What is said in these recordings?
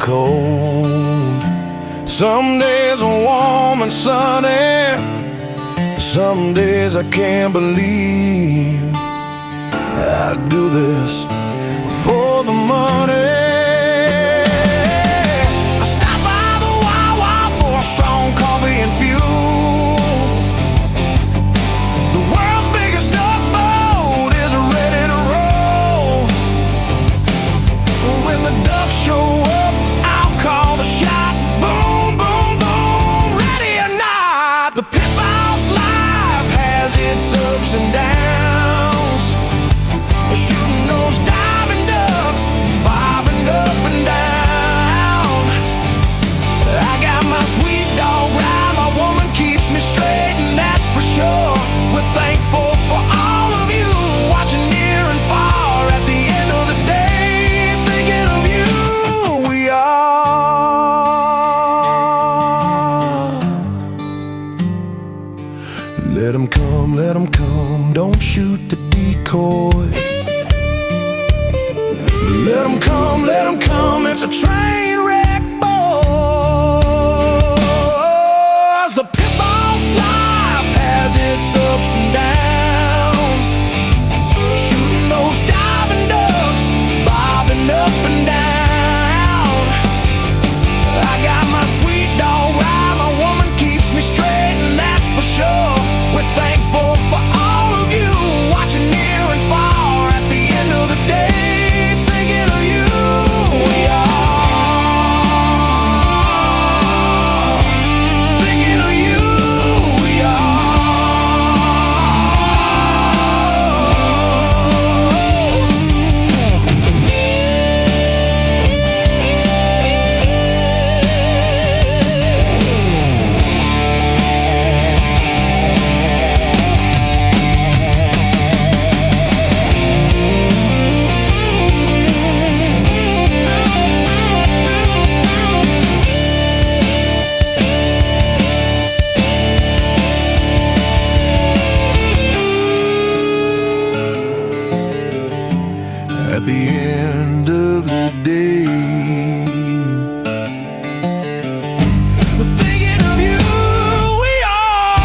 cold. Some days are warm and sunny, some days I can't believe I do this for the money. I stop by the Wawa for a strong coffee and fuel. The world's biggest tugboat is ready to roll. When the ducks show up, I'll call the shot. Boom, boom, boom, ready or not. The Pitboss life has its ups and downs. Shooting those diving ducks, bobbing up and down. I got my sweet dog ride, my woman keeps me straight, and that's for sure. We're thankful for all of you watching near and far. At the end of the day, thinking of you, we are. Let 'em come, don't shoot the decoys. Let 'em come, it's a train wreck, boys. The Pitboss life has its ups and downs. Shooting those diving ducks, bobbing up and down. I got my sweet dog ride, my woman keeps me straight, and that's for sure. We're thankful for all of you watching near and far. At the end of the day, at the end of the day, thinking of you, we are.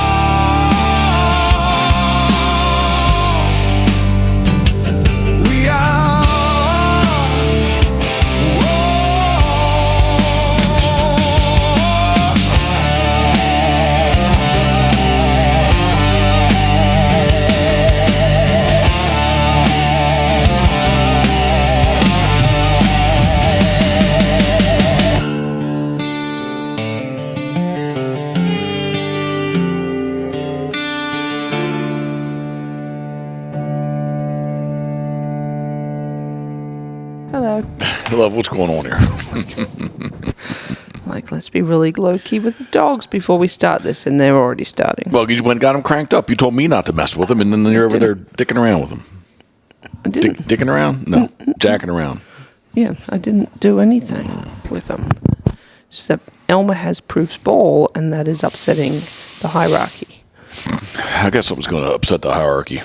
Hello, what's going on here? Like, let's be really low-key with the dogs before we start this, and they're already starting. Well, you just went and got them cranked up. You told me not to mess with them, and then you're over there dicking around with them. I didn't. Dicking around? No, jacking around. Yeah, I didn't do anything with them. Except Elma has Proof's ball, and that is upsetting the hierarchy. I guess something's going to upset the hierarchy.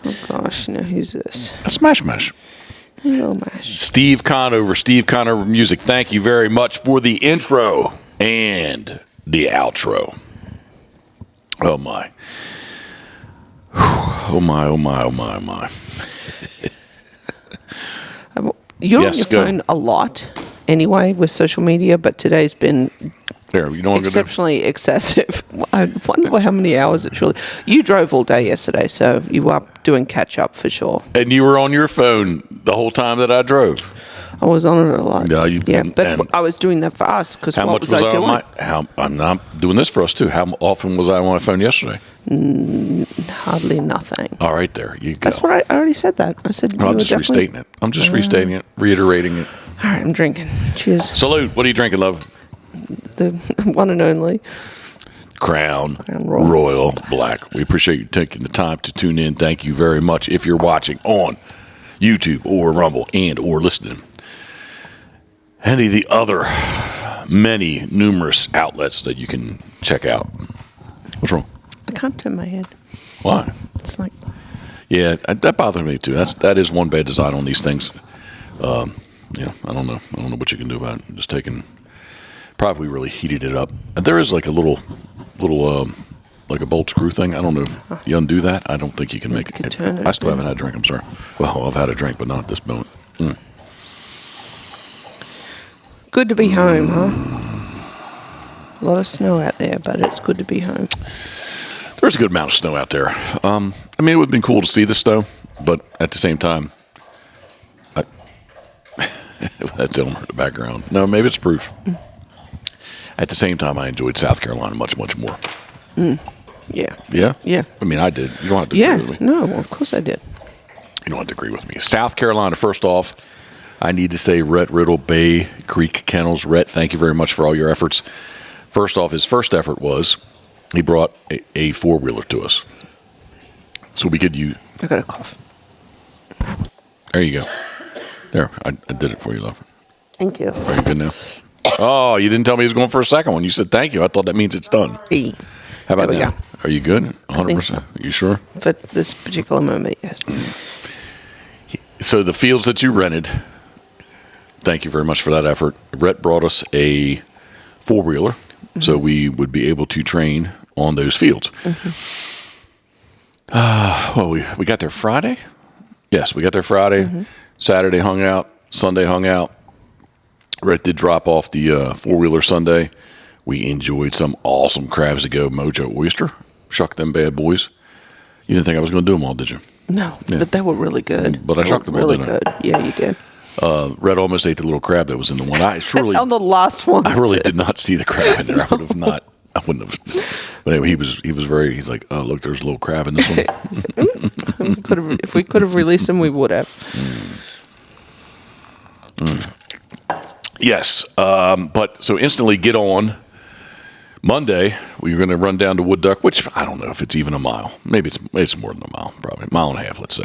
Oh, gosh. Now, who's this? Smash Mash. Hello, Mash. Steve Conover Music. Thank you very much for the intro and the outro. Oh, my. Oh, my, oh, my, oh, my, oh, my. You're Yes, on your go. phone a lot anyway with social media, but today's been There, you don't want to go there? exceptionally excessive. I wonder how many hours it truly. You drove all day yesterday, so you were up doing catch up for sure. And you were on your phone the whole time that I drove. I was on it a lot. Yeah, but I was doing that fast because How what much was I on doing? I'm not doing this for us too. How often was I on my phone yesterday? Hardly nothing. All right, there you go. That's what I already said that. I said you I'm were just definitely- restating it. I'm just restating it, reiterating it. All right, I'm drinking. Cheers. Salute. What are you drinking, love? The one and only. Crown Royal. Royal Black. We appreciate you taking the time to tune in. Thank you very much. If you're watching on YouTube or Rumble and or listening, any of the other many numerous outlets that you can check out. What's wrong? I can't turn my head. Why? It's like Yeah, that bothers me too. That is one bad design on these things. Yeah, I don't know. I don't know what you can do about it. Just taking, probably really heated it up. And there is like a little, like a bolt screw thing. I don't know if you undo that. I don't think you can make it. turn it, I still yeah. haven't had a drink. I'm sorry. Well, I've had a drink, but not at this moment. Good to be home, huh? A lot of snow out there, but it's good to be home. There's a good amount of snow out there. I mean, it would have been cool to see the snow, but at the same time, that's Elmer in the background. No, maybe it's proof. At the same time, I enjoyed South Carolina much, much more. Yeah. Yeah? Yeah. I mean, I did. You don't have to Yeah. agree with me. No, of course I did. You don't have to agree with me. South Carolina, first off, I need to say Rhett Riddle, Bay Creek Kennels. Rhett, thank you very much for all your efforts. First off, his first effort was he brought a four-wheeler to us. So we could use... I got a cough. There you go. There, I did it for you, love. Thank you. Are you good now? Oh, you didn't tell me he was going for a second one. You said thank you. I thought that means it's done. E. How about There we now? go. Are you good? 100%? so. Are you sure? For this particular moment, yes. So the fields that you rented, thank you very much for that effort. Rhett brought us a four-wheeler, so we would be able to train on those fields. Well, we got there Friday? Yes, we got there Friday. Saturday hung out. Sunday hung out. Rhett did drop off the four-wheeler Sunday. We enjoyed some awesome crabs to go Mojo oyster. Shuck them bad boys. You didn't think I was going to do them all, did you? No, Yeah. but they were really good. But I They shucked were them all, really didn't I? good. Yeah, you did. Red almost ate the little crab that was in the one. I surely, On the last one. I really did not see the crab in there. I would have not. I wouldn't have. But anyway, he was very. He's like, oh look, there's a little crab in this one. If we could have released them, we would have. Yes, but so instantly get on. Monday, we're going to run down to Wood Duck, which I don't know if it's even a mile. Maybe it's more than a mile, probably a mile and a half, let's say.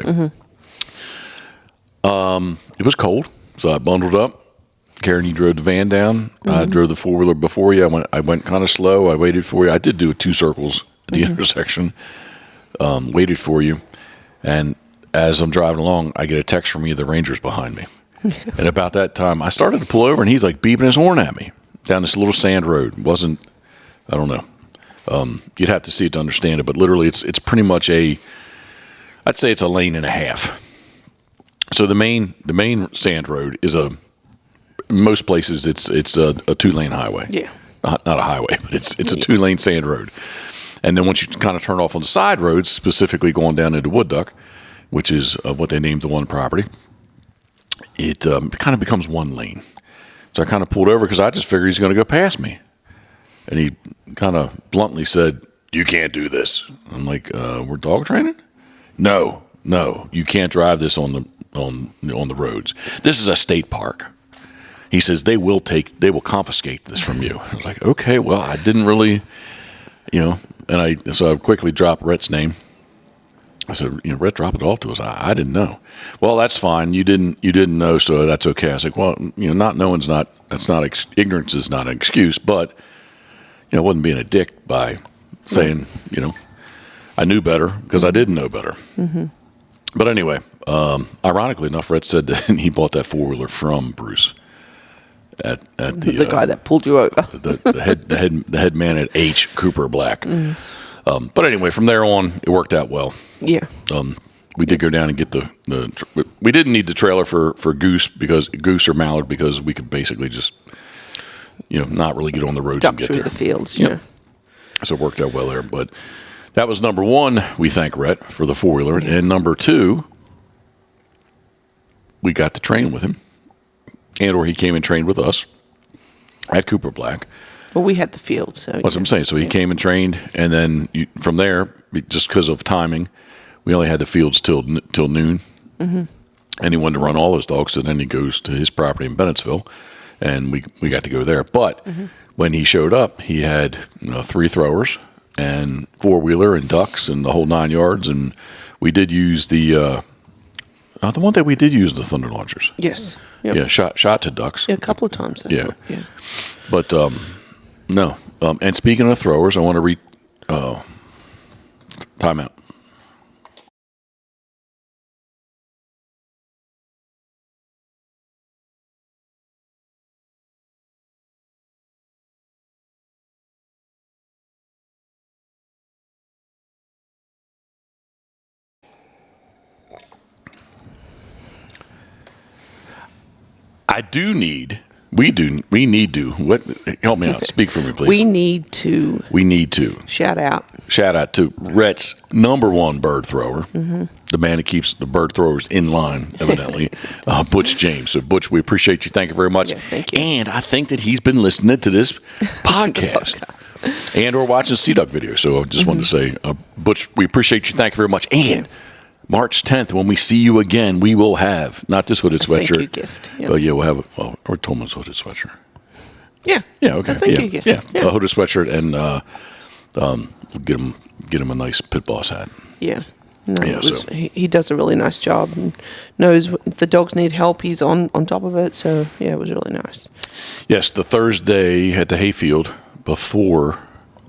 It was cold, so I bundled up. Karen, you drove the van down. I drove the four-wheeler before you. I went kind of slow. I waited for you. I did do 2 circles at the intersection. Waited for you, and as I'm driving along, I get a text from you. The Ranger's behind me, and about that time, I started to pull over, and he's like beeping his horn at me down this little sand road. I don't know. You'd have to see it to understand it, but literally, it's pretty much I'd say it's a lane and a half. So the main sand road is most places it's a 2-lane highway. Yeah. Not a highway, but it's a 2-lane sand road. And then once you kind of turn off on the side roads, specifically going down into Wood Duck, which is what they named the one property, it kind of becomes 1 lane. So I kind of pulled over because I just figured he's going to go past me. And he kind of bluntly said, "You can't do this." I'm like, "We're dog training? No, you can't drive this on the roads. This is a state park." He says they will confiscate this from you. I was like, "Okay, well, I didn't really, and so I quickly dropped Rhett's name. I said, Rhett, drop it off to us. I didn't know. Well, that's fine. You didn't know, so that's okay. I was like, well, not knowing's ignorance is not an excuse, but I wasn't being a dick by saying, I knew better because I didn't know better. But anyway, ironically enough, Rhett said that he bought that four-wheeler from Bruce at The guy that pulled you over. the head man at H Cooper Black. But anyway, from there on, it worked out well. Yeah. We did go down and get we didn't need the trailer for goose or mallard because we could basically just not really get on the roads Duck and get through there. the fields. Yep. Yeah. So it worked out well there. But that was number 1. We thank Rhett for the four-wheeler. And number 2, we got to train with him. Or he came and trained with us at Cooper Black. Well, we had the field, so. That's what I'm saying. So he came and trained. And then from there, just because of timing, we only had the fields till noon. And he wanted to run all his dogs. So then he goes to his property in Bennettsville. And we got to go there. But when he showed up, he had 3 throwers and four-wheeler and ducks and the whole 9 yards. And we did use the one that we did use the Thunder Launchers. Yes. Yep. Yeah, shot to ducks. Yeah, a couple of times. Yeah. Yeah. But no. And speaking of throwers, I want to timeout. We need to. What? Help me out. Speak for me, please. We need to shout out to Rhett's #1 bird thrower, the man who keeps the bird throwers in line, evidently, Butch James. So, Butch, we appreciate you. Thank you very much. Yeah, thank you. And I think that he's been listening to this podcast and or watching Sea Duck video. So, I just wanted to say, Butch, we appreciate you. Thank you very much. And March 10th, when we see you again, we will have not this hooded sweatshirt. Thank you gift. Yep. But yeah, we'll have or Tolman's hooded sweatshirt. Yeah. Yeah. Okay. A thank you gift. Yeah. A hooded sweatshirt and get him a nice Pitboss hat. Yeah. No, Yeah, he does a really nice job and knows if the dogs need help, he's on top of it. So yeah, it was really nice. Yes, the Thursday at the hayfield before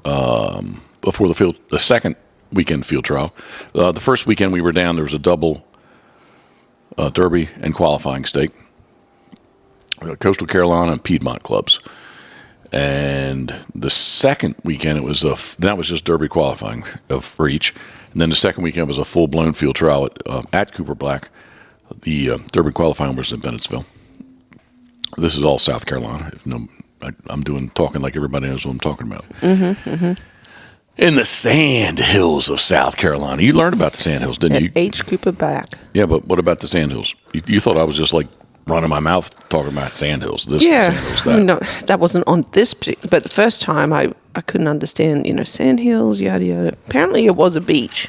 the second weekend field trial. The first weekend we were down, there was a double Derby and qualifying stake. Coastal Carolina and Piedmont clubs. And the second weekend, that was just Derby qualifying for each. And then the second weekend was a full-blown field trial at Cooper Black. The Derby qualifying was in Bennettsville. This is all South Carolina. I'm talking like everybody knows what I'm talking about. In the sand hills of South Carolina. You learned about the sand hills, didn't you? H. Cooper Black. Yeah, but what about the sand hills? You thought I was just like running my mouth talking about sand hills. This sand hills, that. No, that wasn't on this, but the first time I couldn't understand, sand hills, yada, yada. Apparently it was a beach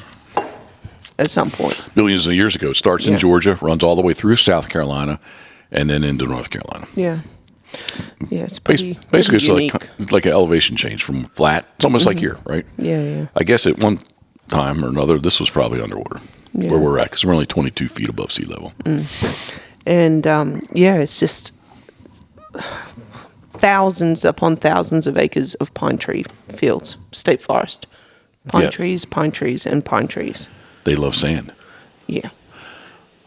at some point. Billions of years ago. It starts in Georgia, runs all the way through South Carolina, and then into North Carolina. Yeah. Yeah, it's pretty basically unique. it's like an elevation change from flat. It's almost like here, right? Yeah. I guess at one time or another, this was probably underwater where we're at because we're only 22 feet above sea level. And it's just thousands upon thousands of acres of pine tree fields, state forest. Pine trees, and pine trees. They love sand. Yeah.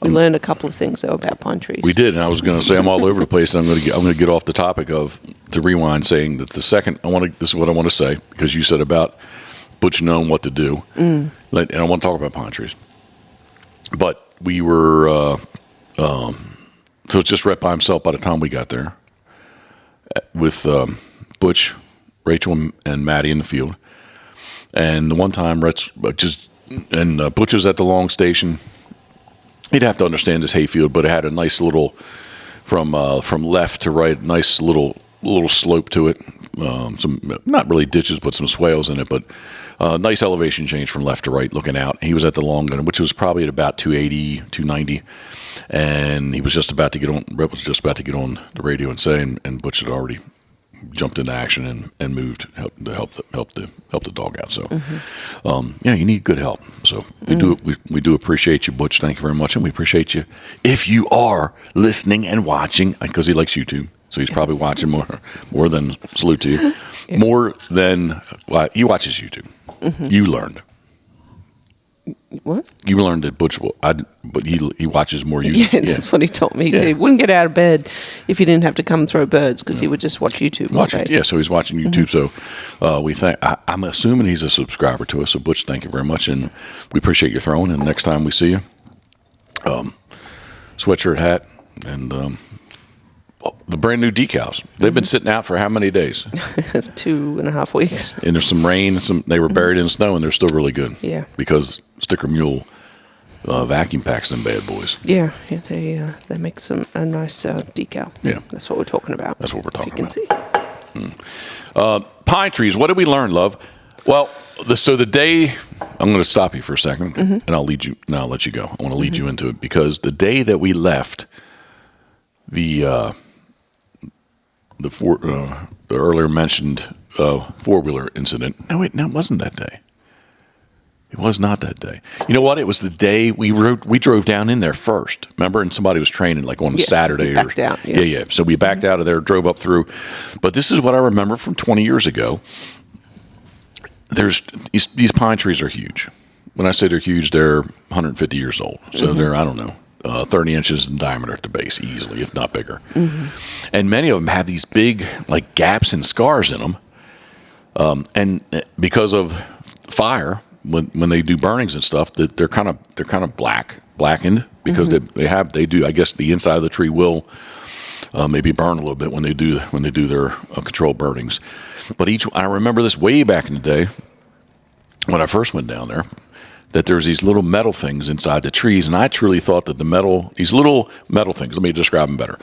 We learned a couple of things, though, about pine trees. We did, and I was going to say I'm all over the place, and I'm going to get off the topic of, to rewind, saying that this is what I want to say, because you said about Butch knowing what to do, and I want to talk about pine trees. But we were, so it's just Rhett by himself by the time we got there, with Butch, Rachel, and Maddie in the field. And the one time Butch was at the long station. You'd have to understand this hayfield, but it had a nice little, from left to right, nice little slope to it. Some not really ditches, but some swales in it. But nice elevation change from left to right, looking out. He was at the long gun, which was probably at about 280, 290, and he was just about to get on. Brett was just about to get on the radio and say, and Butch had already jumped into action and moved to help the dog out. So, you need good help. So we do appreciate you, Butch. Thank you very much, and we appreciate you if you are listening and watching, because he likes YouTube. So he's probably watching more than salute to you, more than he watches YouTube. You learned. What? You learned that Butch, but he watches more YouTube. Yeah, that's what he told me. He wouldn't get out of bed if he didn't have to come throw birds, because he would just watch YouTube. So he's watching YouTube. So I'm assuming he's a subscriber to us. So Butch, thank you very much, and we appreciate your throwing. And next time we see you, sweatshirt, hat, and the brand new decals. They've been sitting out for how many days? 2.5 weeks. And there's some rain. They were buried in snow, and they're still really good. Yeah. Because Sticker Mule vacuum packs them bad boys. Yeah, they make a nice decal. Yeah. That's what we're talking about. That's what we're talking about. See. Pine trees. What did we learn, love? Well, the day I'm going to stop you for a second, and I'll let you go. I want to lead you into it, because the day that we left the earlier mentioned four-wheeler incident. No, wait, no, it wasn't that day. It was not that day. You know what? It was the day we drove down in there first. Remember? And somebody was training like on Saturday. We backed out. Yeah. So we backed out of there, drove up through. But this is what I remember from 20 years ago. There's these pine trees are huge. When I say they're huge, they're 150 years old. So they're, I don't know, 30 inches in diameter at the base, easily, if not bigger. And many of them have these big like gaps and scars in them. And because of fire, when they do burnings and stuff, that they're kind of blackened, because they do. I guess the inside of the tree will maybe burn a little bit when they do their controlled burnings. But I remember this way back in the day when I first went down there, that there's these little metal things inside the trees, and I truly thought that these little metal things, let me describe them better,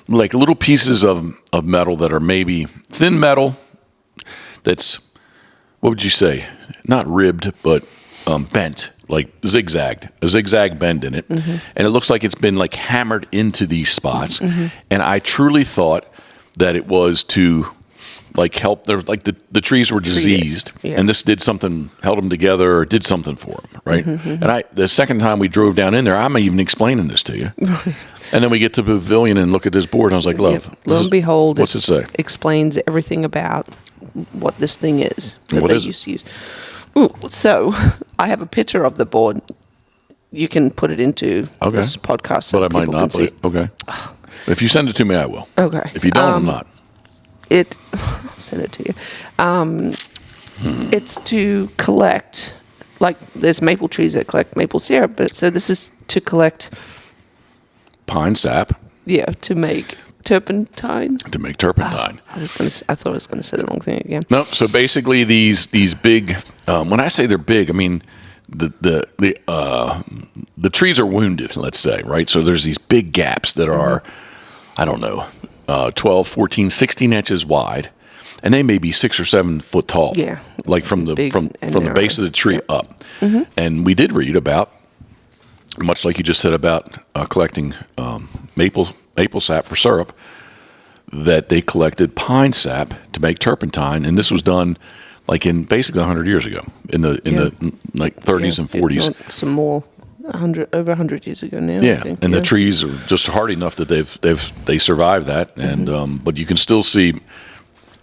like little pieces of metal that are maybe thin metal that's, what would you say, not ribbed, but bent, like zigzagged, a zigzag bend in it, and it looks like it's been like hammered into these spots, and I truly thought that it was to like help. There, like the trees were diseased, and this did something, held them together, or did something for them, right? And the second time we drove down in there, I'm even explaining this to you, and then we get to the pavilion and look at this board, and I was like, "Love, lo and behold, what's it say?" Explains everything about what this thing is that what they is used to use. Ooh, so I have a picture of the board. You can put it into this podcast, so but I might not. But okay, if you send it to me, I will. Okay. If you don't, I'm not. I'll send it to you. It's to collect, like there's maple trees that collect maple syrup, but so this is to collect Pine sap. Yeah, to make turpentine. To make turpentine. I thought I was gonna say the wrong thing again. No, so basically these big. When I say they're big, I mean the trees are wounded. Let's say, right. So there's these big gaps that are, I don't know, 12, 14, 16 inches wide, and they may be 6 or 7 foot tall. Yeah, like from the base of the tree up. And we did read about, much like you just said about collecting maple sap for syrup, that they collected pine sap to make turpentine, and this was done like in basically 100 years ago, in the like 30s and 40s. Some more. Over 100 years ago now. Yeah, I think. and the trees are just hard enough that they survived that, and but you can still see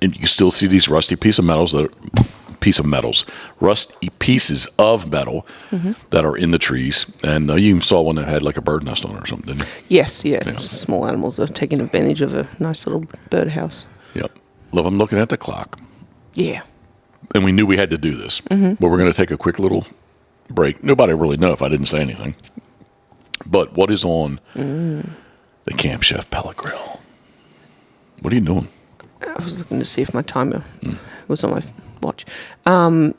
these rusty pieces of metal that are in the trees, and you even saw one that had like a bird nest on it or something, didn't you? Yes, yeah. Small animals are taking advantage of a nice little birdhouse. Yep. Love, I'm looking at the clock. Yeah. And we knew we had to do this, but we're going to take a quick little break. Nobody really know if I didn't say anything. But what is on the Camp Chef pellet grill? What are you doing? I was looking to see if my timer was on my watch. So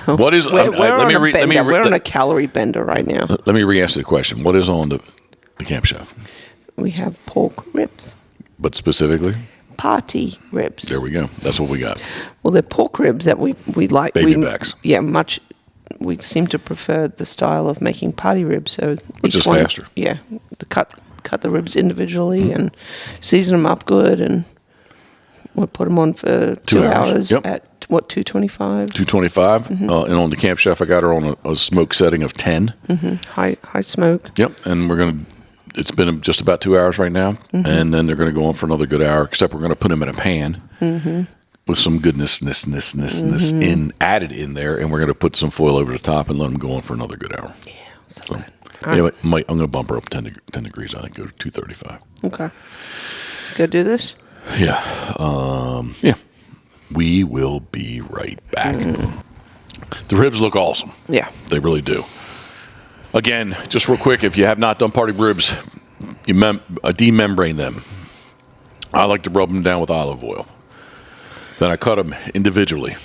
what is? we're on a calorie bender right now. Let me re-ask the question. What is on the Camp Chef? We have pork ribs. But specifically? Party ribs. There we go. That's what we got. Well, they're pork ribs that we like. Baby backs. Yeah, much. We seem to prefer the style of making party ribs. So which is faster. Yeah, cut the ribs individually and season them up good, and we'll put them on for 2 hours at what, 225? 225. And on the Camp Chef, I got her on a smoke setting of 10. High smoke. Yep, and it's been just about 2 hours right now, and then they're going to go on for another good hour, except we're going to put them in a pan with some goodness added in there, and we're going to put some foil over the top and let them go on for another good hour. Yeah, so good. Yeah, I'm going to bump her up 10 degrees, I think, go to 235. Okay. Go do this? Yeah. Yeah. We will be right back. The ribs look awesome. Yeah. They really do. Again, just real quick, if you have not done party ribs, you demembrane them. I like to rub them down with olive oil. Then I cut them individually,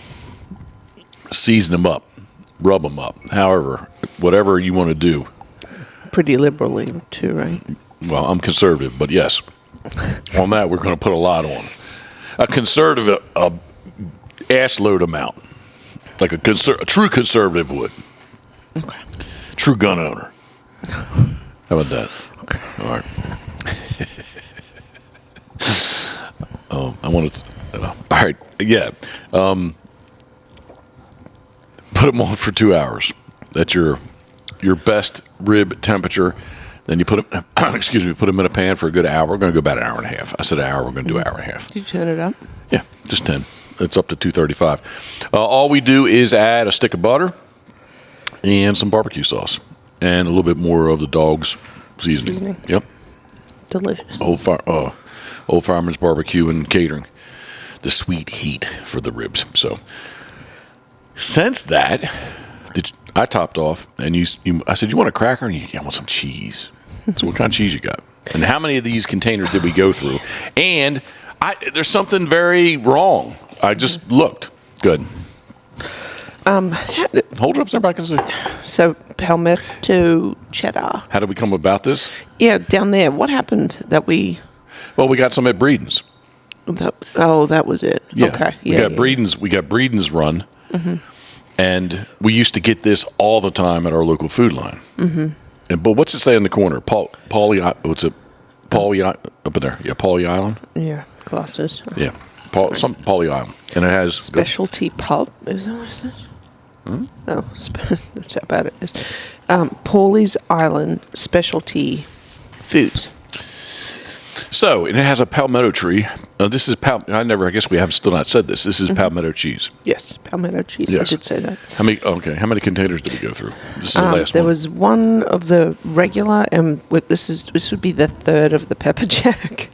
season them up, rub them up. However, whatever you want to do. Pretty liberally, too, right? Well, I'm conservative, but yes. On that, we're going to put a lot on. A conservative, ass load amount. Like a true conservative would. Okay. True gun owner. How about that? Okay. All right. I want to. All right. Yeah. Put them on for 2 hours. That's your best rib temperature. Then you put them. Put them in a pan for a good hour. We're going to go about an hour and a half. I said an hour. We're going to do an hour and a half. Did you turn it up? Yeah, just 10. It's up to 235. All we do is add a stick of butter and some barbecue sauce and a little bit more of the dog's seasoning. Yep. Delicious. Old Fireman's Barbecue and Catering. The sweet heat for the ribs. So, since that, I topped off, and I said, "You want a cracker?" And I want some cheese. So, what kind of cheese you got? And how many of these containers did we go through? And there's something very wrong. I just looked. Good. Hold it up so everybody can see. So Palmeth to cheddar. How did we come about this? Yeah, down there. What happened that we... Well, we got some at Breeden's. That was it. Yeah. Okay. We got Breeden's run. Mm-hmm. And we used to get this all the time at our local food line. Mm-hmm. But what's it say in the corner? Paulie up in there. Yeah, Paulie Island. Yeah, glasses. Yeah, Paulie Island, and it has specialty pub. Is that what it says? Hmm? No, that's how bad it is. Paulie's Island specialty foods. So, and it has a palmetto tree. This is I guess we have still not said this. This is palmetto cheese. Yes, palmetto cheese. Yes. I did say that. How many containers did we go through? This is the last there one. was one of the regular, and this would be the third of the pepper jack.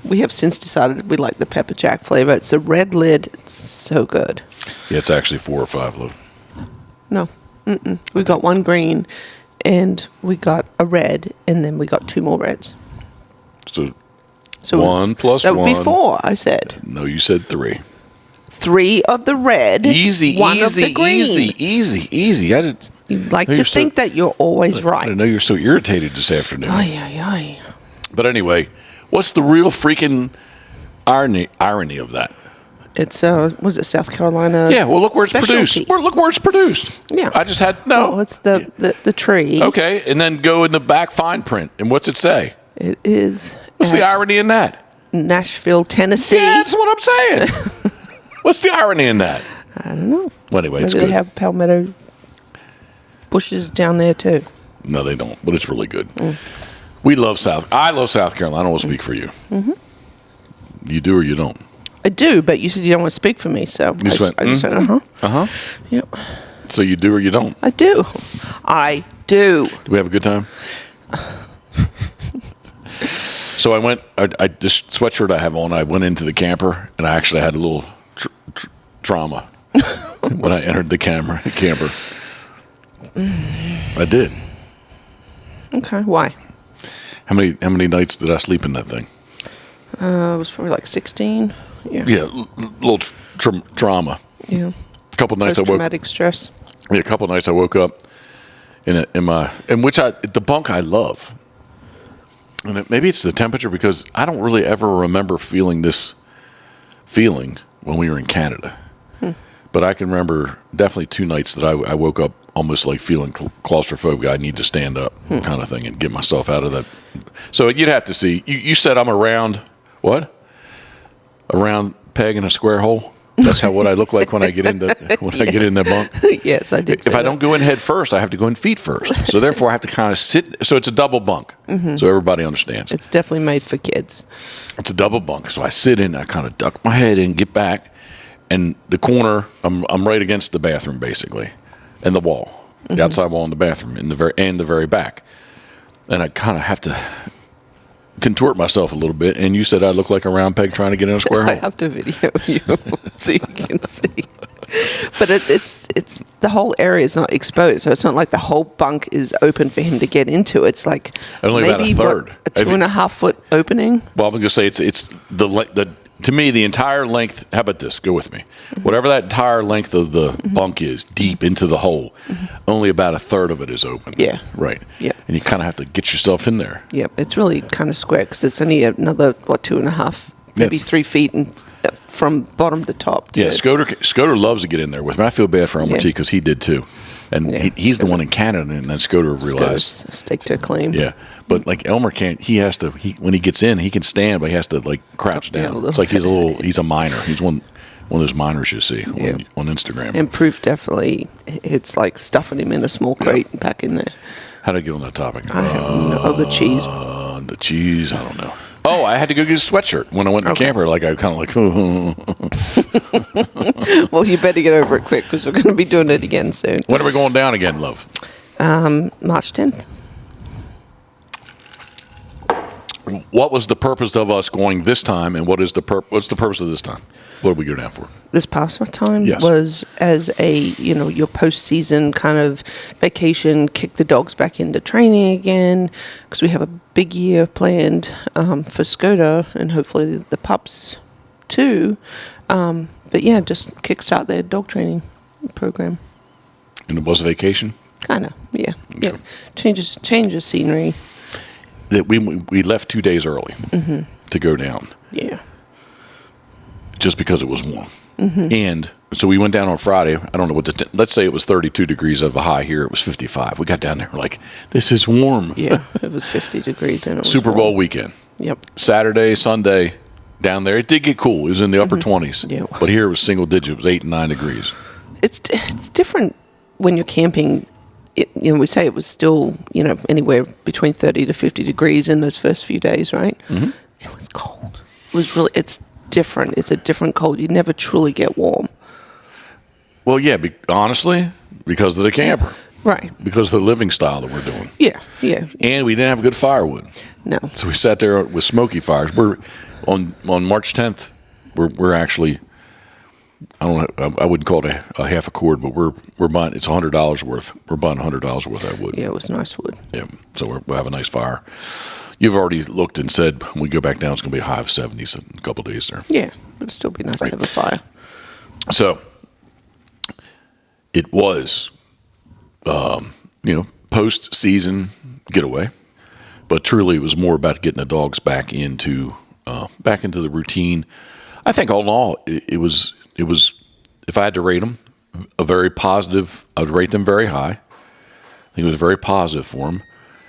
We have since decided we like the pepper jack flavor. It's a red lid. It's so good. Yeah, it's actually 4 or 5 loaf. No, we got one green, and we got a red, and then we got 2 more reds. So 1 plus 1. That would be 4, I said. No, you said 3. 3 of the red. Easy. I You'd like to think that you're always right. I know you're so irritated this afternoon. Ay. But anyway, what's the real freaking irony of that? It's was it South Carolina? Yeah. Well, look where specialty. it's produced. Look where it's produced. Yeah. I just had no. Well, it's the tree. Okay, and then go in the back fine print, and what's it say? It is. What's the irony in that? Nashville, Tennessee. Yeah, that's what I'm saying. What's the irony in that? I don't know. Well, anyway, it's Maybe good. they have palmetto bushes down there too. No, they don't, but it's really good. I love South Carolina. I don't want to speak for you. Mm-hmm. You do or you don't? I do, but you said you don't want to speak for me, so I just said, Uh-huh. Yep. So you do or you don't? I do. Do we have a good time? So I went, this sweatshirt I have on, I went into the camper, and I actually had a little trauma when I entered the camper. I did. Okay, why? How many nights did I sleep in that thing? It was probably like 16. Yeah. Yeah, little trauma. Yeah. A couple nights I woke. Traumatic stress. Yeah, a couple nights I woke up the bunk I love. And maybe it's the temperature, because I don't really ever remember feeling this feeling when we were in Canada. But I can remember definitely 2 nights that I woke up almost like feeling claustrophobic. I need to stand up kind of thing and get myself out of that. So you'd have to see. You said I'm around what? A round peg in a square hole? That's what I look like when I get in the bunk. Yes, I did. If I don't go in head first, I have to go in feet first. So therefore, I have to kind of sit. So it's a double bunk. So everybody understands. It's definitely made for kids. It's a double bunk. So I sit in. I kind of duck my head in, get back, and the corner. I'm right against the bathroom basically, and the wall, the outside wall in the bathroom, in the very back, and I kind of have to contort myself a little bit, and you said I look like a round peg trying to get in a square hole. I have to video you so you can see. But it's the whole area is not exposed, so it's not like the whole bunk is open for him to get into. It's like only maybe about a third, a 2.5 foot opening. Well, I'm going to say it's the to me the entire length. How about this? Go with me. Whatever that entire length of the bunk is, deep into the hole, only about a third of it is open. Yeah. Right. Yeah. And you kind of have to get yourself in there. Yep, it's really kind of square because it's only another 2.5, maybe Yes. 3 feet from bottom to top. Yeah, Scoter loves to get in there with me. I feel bad for Elmer T because he did too, and he's the one in Canada, and then Scoter realized stake to claim. Yeah, but like Elmer can't. He has to. When he gets in, he can stand, but he has to like crouch down. It's like he's a minor. He's one of those miners you see on Instagram. And Proof definitely, it's like stuffing him in a small crate and back in there. How did I get on that topic? I don't know. The cheese. The cheese. I don't know. Oh, I had to go get a sweatshirt when I went to the camper. Like I kind of like. Well, you better get over it quick because we're going to be doing it again soon. When are we going down again, love? March 10th. what was the purpose of us going this time, and what's the purpose of this time? What did we go down for? This past time Yes. was as a, your postseason kind of vacation, kick the dogs back into training again, because we have a big year planned for Skoda and hopefully the pups too. But yeah, just kickstart their dog training program. And it was a vacation? Kind of, yeah. Yeah. Change of scenery. That we left 2 days early to go down. Yeah. Just because it was warm. And so we went down on Friday. I don't know what let's say it was 32 degrees of a high here. It was 55. We got down there. We're like, this is warm. Yeah, it was 50 degrees and it was Super Bowl warm. weekend. Yep. Saturday, Sunday, down there. It did get cool. It was in the upper 20s. Yeah, it was. But here it was single digit. It was 8 and 9 degrees. It's different when you're camping. We say it was still, anywhere between 30 to 50 degrees in those first few days, right? Mm-hmm. It was cold. It's different. It's a different cold. You never truly get warm. Well, yeah, honestly, because of the camper. Right. Because of the living style that we're doing. Yeah, yeah. And we didn't have good firewood. No. So we sat there with smoky fires. We're on March 10th. We're actually, I don't know, I wouldn't call it a half a cord, but we're buying. It's $100 worth. We're buying $100 worth of wood. Yeah, it was nice wood. Yeah. So we'll have a nice fire. You've already looked and said when we go back down, it's going to be a high of 70s in a couple of days there. Yeah, but it'd still be nice to have a fire. So it was, post-season getaway, but truly it was more about getting the dogs back into the routine. I think all in all, it was. If I had to rate them, a very positive. I would rate them very high. I think it was very positive for them.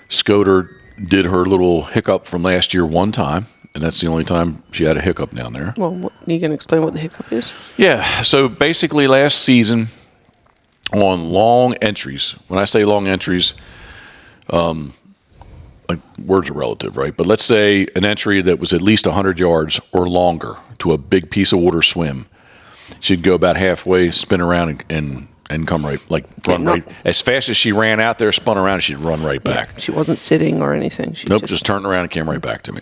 Skoda did her little hiccup from last year one time, and that's the only time she had a hiccup down there. Well, you can explain what the hiccup is? Yeah, so basically last season on long entries, when I say long entries, like words are relative, right? But let's say an entry that was at least 100 yards or longer to a big piece of water swim, she'd go about halfway, spin around, and come right, run right. As fast as she ran out there, spun around, and she'd run right back. Yeah, she wasn't sitting or anything. She Just turned around and came right back to me.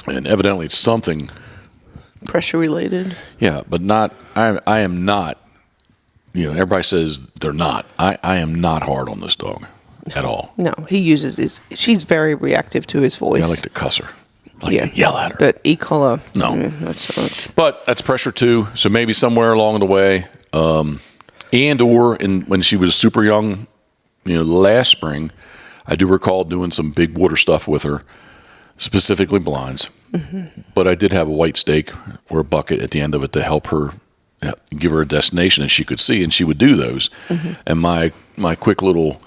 And evidently it's something pressure related. Yeah, but not. I am not. Everybody says they're not. I am not hard on this dog at all. No, he uses she's very reactive to his voice. I like to cuss her. I like to yell at her. But e-collar, no. Not so much. But that's pressure too. So maybe somewhere along the way, when she was super young, last spring, I do recall doing some big water stuff with her, specifically blinds. Mm-hmm. But I did have a white stake or a bucket at the end of it to help her, give her a destination that she could see, and she would do those. Mm-hmm. And my quick little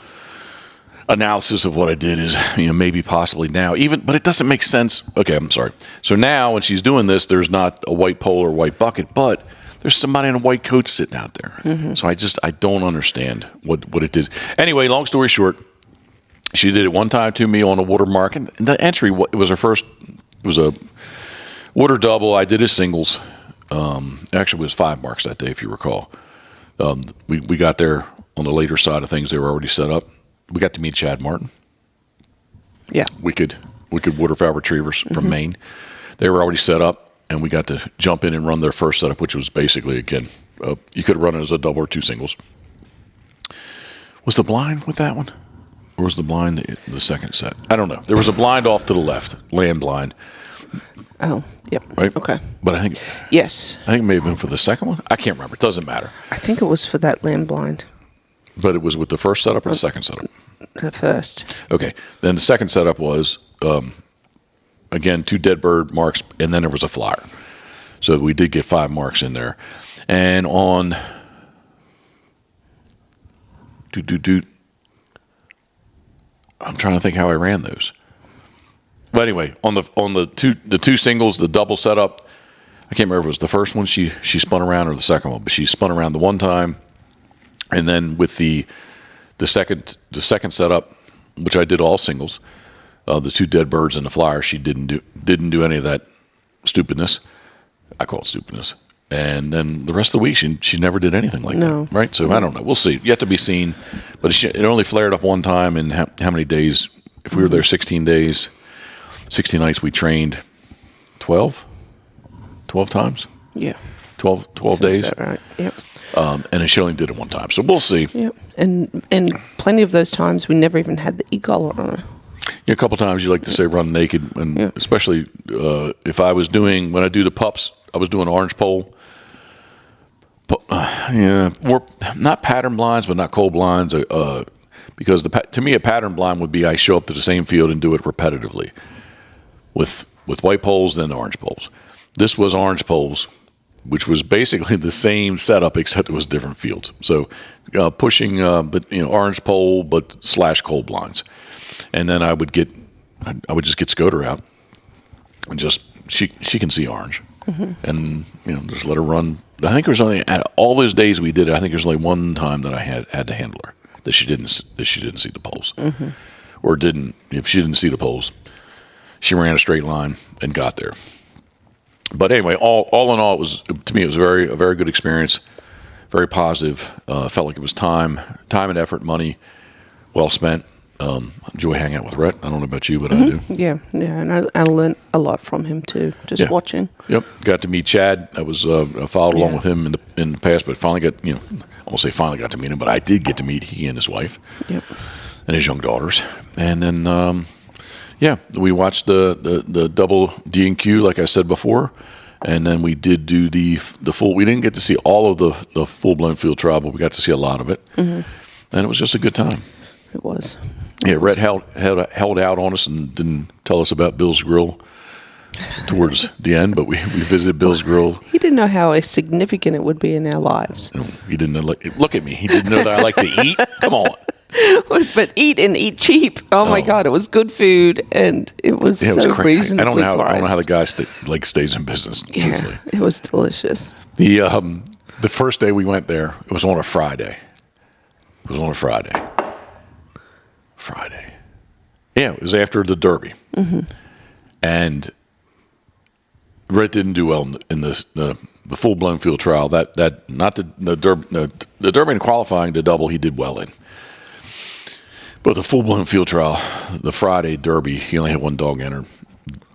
analysis of what I did is, maybe possibly now, but it doesn't make sense. Okay, I'm sorry. So now when she's doing this, there's not a white pole or white bucket, but there's somebody in a white coat sitting out there. Mm-hmm. So I don't understand what it is. Anyway, long story short, she did it one time to me on a water mark, and the entry, it was her first, it was a water double. I did his singles. Actually, it was 5 marks that day, if you recall. We got there on the later side of things. They were already set up. We got to meet Chad Martin. Yeah. Wicked waterfowl retrievers from Maine. They were already set up, and we got to jump in and run their first setup, which was basically, again, you could have run it as a double or 2 singles. Was the blind with that one? Or was the blind the second set? I don't know. There was a blind off to the left, land blind. Oh, yep. Right? Okay. But I think it may have been for the second one. I can't remember. It doesn't matter. I think it was for that land blind. But it was with the first setup or the second setup? The first. Okay. Then the second setup was, again, 2 dead bird marks, and then there was a flyer. So we did get 5 marks in there. And on I'm trying to think how I ran those. But anyway, on the two singles, the double setup, I can't remember if it was the first one she spun around or the second one, but she spun around the one time, and then with the second setup, which I did all singles, the 2 dead birds and the flyer, she didn't do any of that stupidness. I call it stupidness. And then the rest of the week, she never did anything like that, right? So I don't know. We'll see. Yet to be seen. But it only flared up one time in how many days? If we were there 16 days, 60 nights we trained 12 times. Yeah. 12 Sounds days. about right. Yep. And she only did it one time. So we'll see. Yep. And plenty of those times we never even had the e-collar on her. Yeah, a couple times you like to say run naked, and Yeah. especially if I was doing, when I do the pups, I was doing orange pole. Yeah, more not pattern blinds, but not cold blinds. Because to me a pattern blind would be I show up to the same field and do it repetitively with white poles then orange poles. This was orange poles, which was basically the same setup except it was different fields. So pushing, but orange pole but / cold blinds, and then I would just get Scoter out and just she can see orange, and just let her run. I think there was only at all those days we did it. I think there was only one time that I had to handle her that she didn't see the poles, or didn't. If she didn't see the poles, she ran a straight line and got there. But anyway, all in all, it was a very good experience, very positive. Felt like it was time and effort, money well spent. Enjoy hanging out with Rhett. I don't know about you, but I do. Yeah, and I learned a lot from him too, just watching. Yep, got to meet Chad. I followed along with him in the past, but finally got I won't say finally got to meet him, but I did get to meet he and his wife, and his young daughters, and then we watched the double D&Q like I said before, and then we did do the full. We didn't get to see all of the full blown field trial, but we got to see a lot of it, and it was just a good time. It was. Yeah, Rhett held out on us and didn't tell us about Bill's Grill towards the end, but we visited Bill's Grill. He didn't know how significant it would be in our lives. He didn't know, look at me. He didn't know that I like to eat. Come on. But eat cheap. Oh my God, it was good food, and it was Yeah, it was so crazy. reasonably I don't know priced. how the guy stays in business. Yeah, Truthfully. it was delicious. The first day we went there, it was on a Friday. Yeah, it was after the Derby, and Rhett didn't do well in the full blown field trial. That not the Derby, the Derby and qualifying, the double he did well in, but the full blown field trial, the Friday Derby, he only had one dog enter.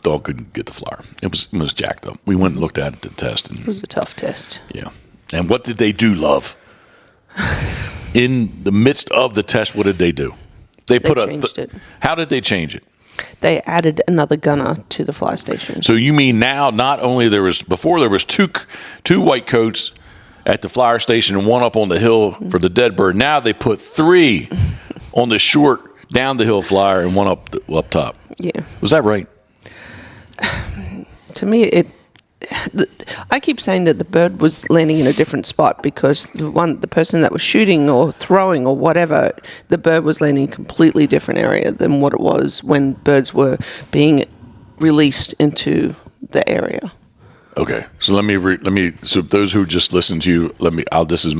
Dog couldn't get the flyer. It was jacked up. We went and looked at the test, and It was a tough test. yeah. And what did they do, love? In the midst of the test, what did they do? They changed it. How did they change it? They added another gunner to the fly station. So you mean now not only there was two white coats at the flyer station and one up on the hill for the dead bird. Now they put 3 on the short down the hill flyer and one up top. Yeah. Was that right? To me, I keep saying that the bird was landing in a different spot because the person that was shooting or throwing or whatever, the bird was landing in a completely different area than what it was when birds were being released into the area. Okay, so let me. So those who just listened to you, this is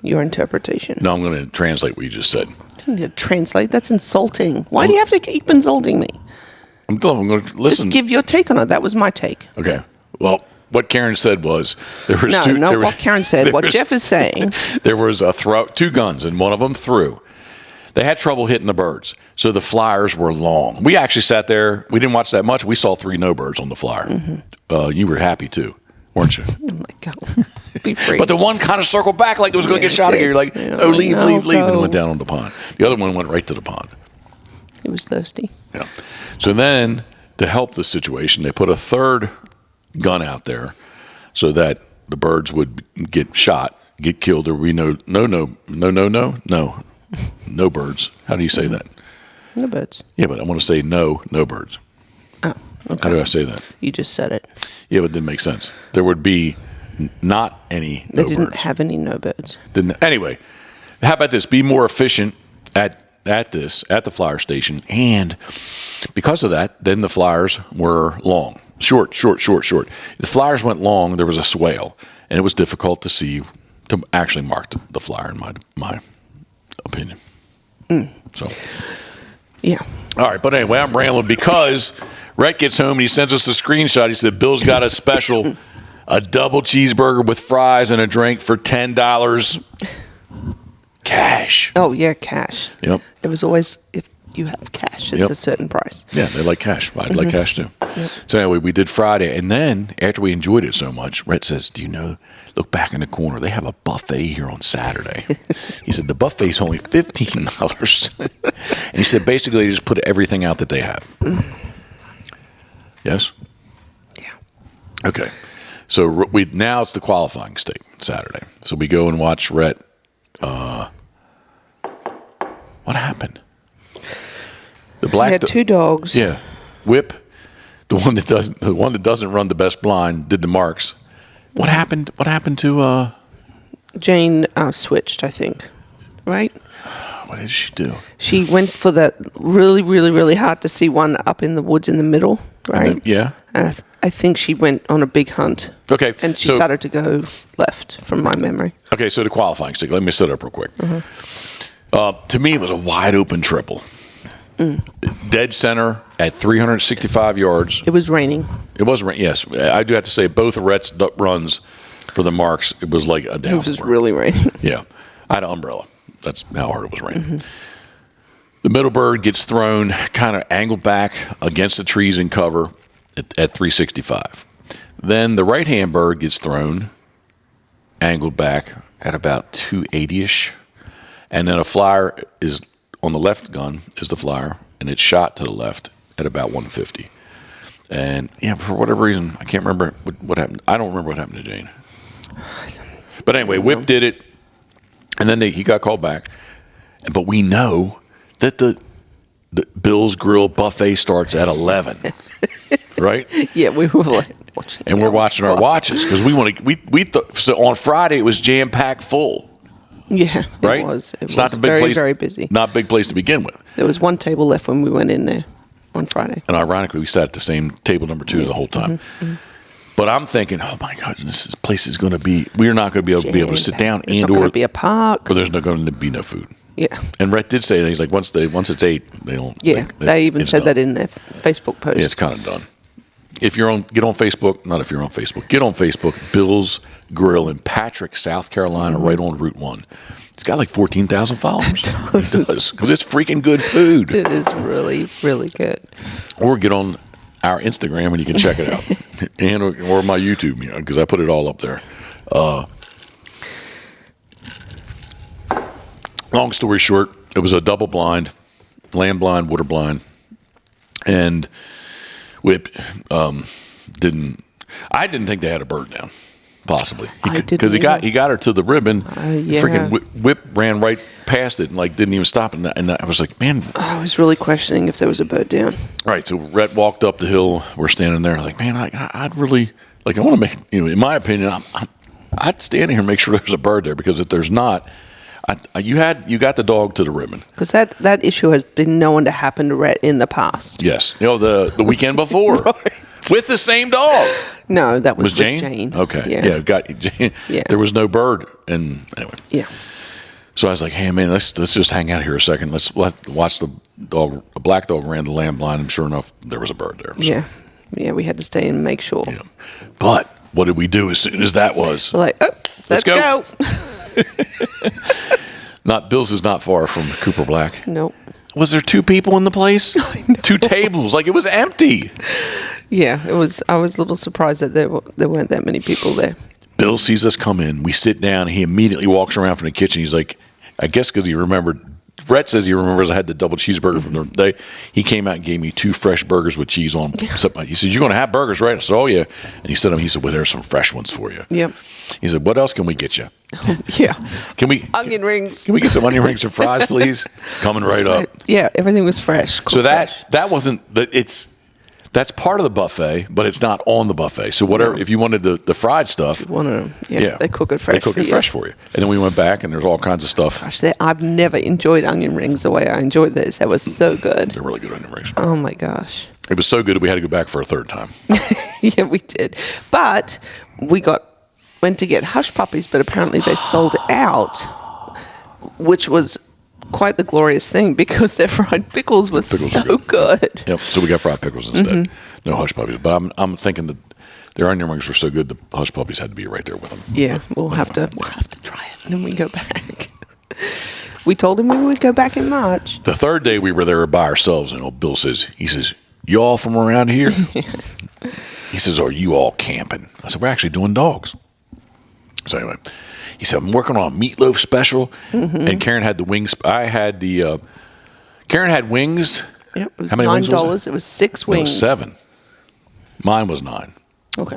Your interpretation. No, I'm going to translate what you just said. I don't need to translate. That's insulting. Why do you have to keep insulting me? I'm going to listen. Just give your take on it. That was my take. Okay. Well, what Karen said was there was what Karen said. What Jeff is saying. There was 2 guns, and one of them threw. They had trouble hitting the birds, so the flyers were long. We actually sat there. We didn't watch that much. We saw 3 no birds on the flyer. You were happy too, weren't you? Oh my God. Be free. But the one kind of circled back like it was going to get shot again. You're like, oh, leave, and it went down on the pond. The other one went right to the pond. He was thirsty. Yeah. So then, to help the situation, they put a 3rd gun out there so that the birds would get shot, get killed. There would be no birds. How do you say that? No birds. Yeah, but I want to say no birds. Oh, okay. How do I say that? You just said it. Yeah, but it didn't make sense. There would be not any no birds. They didn't have any no birds. Anyway, how about this? Be more efficient at the flyer station, and because of that, then the flyers were long. Short. The flyers went long. There was a swale, and it was difficult to actually mark the flyer, in my opinion. So, yeah. All right, but anyway, I'm rambling because Rhett gets home and he sends us a screenshot. He said, Bill's got a special, a double cheeseburger with fries and a drink for $10. Cash. Oh, yeah, cash. Yep. It was always, if you have cash. It's a certain price. Yeah, they like cash. I'd like cash too. So anyway, we did Friday, and then after we enjoyed it so much, Rhett says, "Do you know? Look back in the corner. They have a buffet here on Saturday." He said the buffet's only $15, and he said basically they just put everything out that they have. Yes. Yeah. Okay. So now it's the qualifying steak Saturday. So we go and watch Rhett. What happened? The black. We had two dogs. Yeah, Whip, the one that doesn't run the best blind, did the marks. What happened? What happened to? Jane switched, I think. Right. What did she do? She went for that really, really, really hard to see one up in the woods in the middle. Right. And then, yeah. And I think she went on a big hunt. Okay. And she started to go left, from my memory. Okay, so the qualifying stick. Let me set it up real quick. To me, it was a wide open triple. Dead center at 365 yards. It was raining. It was rain. Yes, I do have to say both of Rhett's runs for the marks. It was like a downpour. It was really raining. Yeah, I had an umbrella. That's how hard it was raining. The middle bird gets thrown kind of angled back against the trees and cover at 365. Then the right-hand bird gets thrown angled back at about 280-ish. And then a flyer is on the left gun is the flyer, and it's shot to the left at about 150. And, yeah, for whatever reason, I can't remember what happened. I don't remember what happened to Jane. But anyway, Whip did it, and then he got called back. But we know that the Bill's Grill buffet starts at 11, right? Yeah, we were watching. And we're watching our watches because we thought so on Friday it was jam packed full. Yeah, right. It was. It's not a big very, place. very busy. Not a big place to begin with. There was one table left when we went in there on Friday. And ironically, we sat at the same table number 2 the whole time. But I'm thinking, oh my God, this place is going to be. We're not going to be able to sit down There's and not going to be a park. or there's not going to be no food. Yeah. And Rhett did say that he's like once it's 8, they don't. Yeah, they even said that in their Facebook post. Yeah, it's kind of done. If you're on, get on Facebook. Not if you're on Facebook. Get on Facebook. Bill's Grill in Patrick, South Carolina, right on Route 1. It's got like 14,000 followers. It does because it's freaking good food. It is really, really good. Or get on our Instagram and you can check it out, and or my YouTube, because I put it all up there. Long story short, it was a double blind, land blind, water blind, and Whip didn't. I didn't think they had a bird down, possibly because he got her to the ribbon. Yeah. Freaking Whip ran right past it and like didn't even stop. And I was like, man, I was really questioning if there was a bird down. All right, so Rhett walked up the hill. We're standing there. Like, man, I'd really like. I want to make in my opinion, I'd stand here and make sure there's a bird there because if there's not. You got the dog to the ribbon because that issue has been known to happen to Rhett in the past. Yes, the weekend before Right. with the same dog. No, that was Jane. Jane. Okay, yeah, got Jane. Yeah. There was no bird, and anyway. Yeah. So I was like, hey man, let's just hang out here a second. Let's watch the dog. A black dog ran the lamb blind, and sure enough, there was a bird there. So, yeah, we had to stay and make sure. Yeah. But what did we do as soon as that was? We're like, let's go. Not Bill's is not far from Cooper Black. Nope. Was there 2 people in the place? 2 tables, like it was empty. Yeah, it was. I was a little surprised that there weren't that many people there. Bill sees us come in. We sit down. He immediately walks around from the kitchen. He's like, I guess because he remembered. Brett says he remembers I had the double cheeseburger from the day. He came out and gave me 2 fresh burgers with cheese on them. He said, "You're going to have burgers, right?" I said, "Oh yeah." And he said, "Well, there's some fresh ones for you." Yep. He said, "What else can we get you?" Yeah. Can we onion rings? Can we get some onion rings and fries, please? Coming right up. Yeah, everything was fresh. So that wasn't. That's part of the buffet, but it's not on the buffet. So whatever, if you wanted the fried stuff, they cook it fresh. They cook it fresh for you. And then we went back, and there's all kinds of stuff. Gosh, I've never enjoyed onion rings the way I enjoyed this. That was so good. They're really good onion rings. Oh my gosh. It was so good that we had to go back for a 3rd time. Yeah, we did. But we went to get hush puppies, but apparently they sold out, which was quite the glorious thing because their fried pickles were so good. Yep. So we got fried pickles instead. No hush puppies. But I'm thinking that their onion rings were so good the hush puppies had to be right there with them. Yeah, we'll have to try it and then we go back. We told him we would go back in March. The third day we were there by ourselves, and old Bill says, you all from around here? He says, are you all camping? I said, we're actually doing dogs. So anyway, he said, I'm working on a meatloaf special. And Karen had the wings. Karen had wings. Yep, it was How many wings $9. was it? It was 6 No, it wings. was 7. Mine was 9. Okay.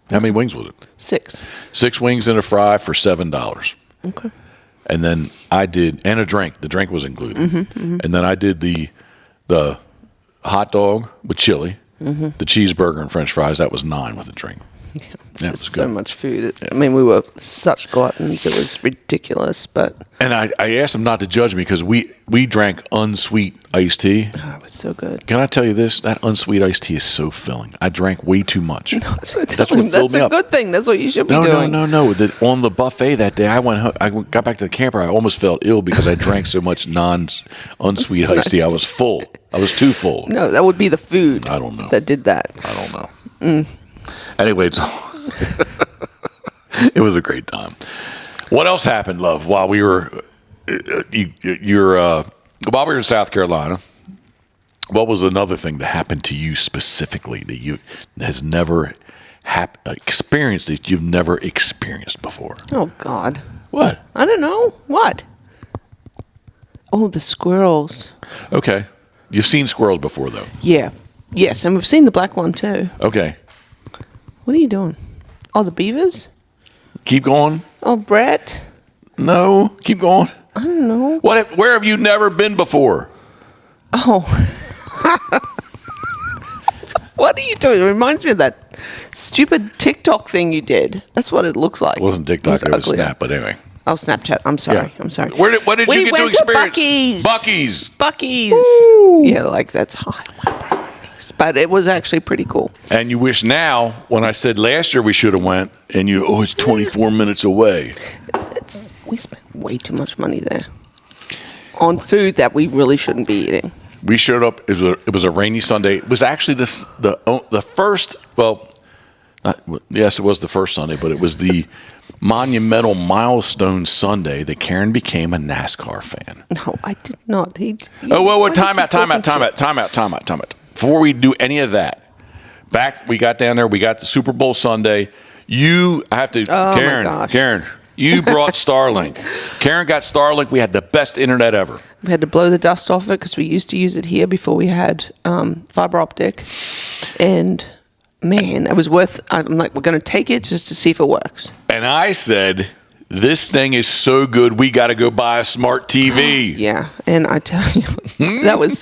How many wings was it? 6. 6 wings and a fry for $7. Okay. And then I did, and a drink. The drink was included. And then I did the hot dog with chili, the cheeseburger and French fries. That was 9 with a drink. Yeah, it's That just was so good. much food. I mean, we were such gluttons. It was ridiculous, but And I asked him not to judge me because we drank unsweet iced tea. oh, it was so good. Can I tell you this? That unsweet iced tea is so filling. I drank way too much. That's what That's what filled me a up. good thing. That's what you should be No. doing. On the buffet that day, I went home, I got back to the camper. I almost felt ill because I drank so much unsweet iced tea. I was full. I was too full. No, that would be the food. I don't know. That did that. I don't know. Anyway, it was a great time. What else happened, love? While we were while we were in South Carolina, what was another thing that happened to you specifically that you has never experienced that you've never experienced before? Oh God. What? I don't know. What? Oh, the squirrels. Okay, you've seen squirrels before, though. Yeah. Yes, and we've seen the black one too. Okay, What are you doing? Oh, the beavers? keep going. Oh, Brett? No, keep going. I don't know. Where have you never been before? Oh. What are you doing? It reminds me of that stupid TikTok thing you did. That's what it looks like. It wasn't TikTok, it was uglier. Snap, but anyway. Oh, Snapchat. I'm sorry. Yeah. I'm sorry. What did We you get to went experience? Buc-ee's. Buc-ee's. Yeah, like that's high. But it was actually pretty cool. And you wish now, when I said last year we should have went, and it's 24 minutes away. We spent way too much money there on food that we really shouldn't be eating. We showed up. It was a rainy Sunday. It was actually the first. Well, yes, it was the first Sunday, but it was the monumental milestone Sunday that Karen became a NASCAR fan. No, I did not. Time out. Before we do any of that, we got down there. We got the Super Bowl Sunday. Oh, my gosh. Karen, you brought Starlink. Karen got Starlink. We had the best internet ever. We had to blow the dust off it because we used to use it here before we had fiber optic. And man, it was worth. I'm like, we're going to take it just to see if it works. And I said, this thing is so good, we got to go buy a smart TV. Yeah, and I tell you, that was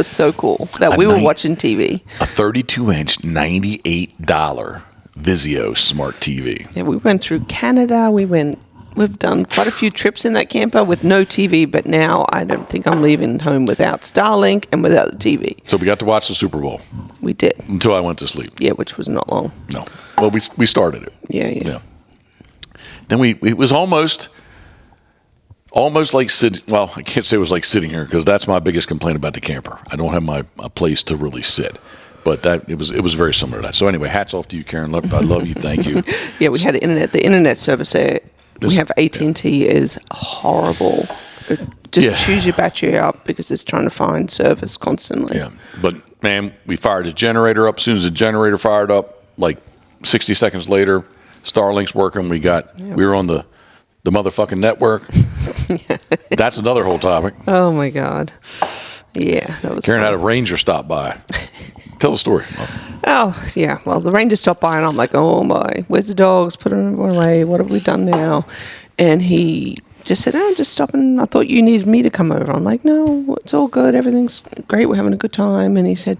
so cool that we were watching TV. A 32-inch, $98 Vizio smart TV. Yeah, we went through Canada. We've done quite a few trips in that camper with no TV, but now I don't think I'm leaving home without Starlink and without the TV. So we got to watch the Super Bowl We did. until I went to sleep. Yeah, which was not long. No. Well, we started it. Yeah. Then it was almost like sitting. Well, I can't say it was like sitting here because that's my biggest complaint about the camper. I don't have a place to really sit. But it was very similar to that. So anyway, hats off to you, Karen. I love you. Thank you. Yeah, we had internet. The internet service there, we have AT&T is horrible. It just chews your battery up because it's trying to find service constantly. Yeah, but man, we fired the generator up. As soon as the generator fired up, like 60 seconds later, Starlink's working. We were on the motherfucking network. That's another whole topic. Oh my God. Yeah, that was Karen fun. had a ranger stop by. Tell the story. Oh, yeah. Well, the ranger stopped by, and I'm like, oh, my. Where's the dogs? Put them away. What have we done now? And he just said, oh, just stopping. I thought you needed me to come over. I'm like, no, it's all good. Everything's great. We're having a good time. And he said,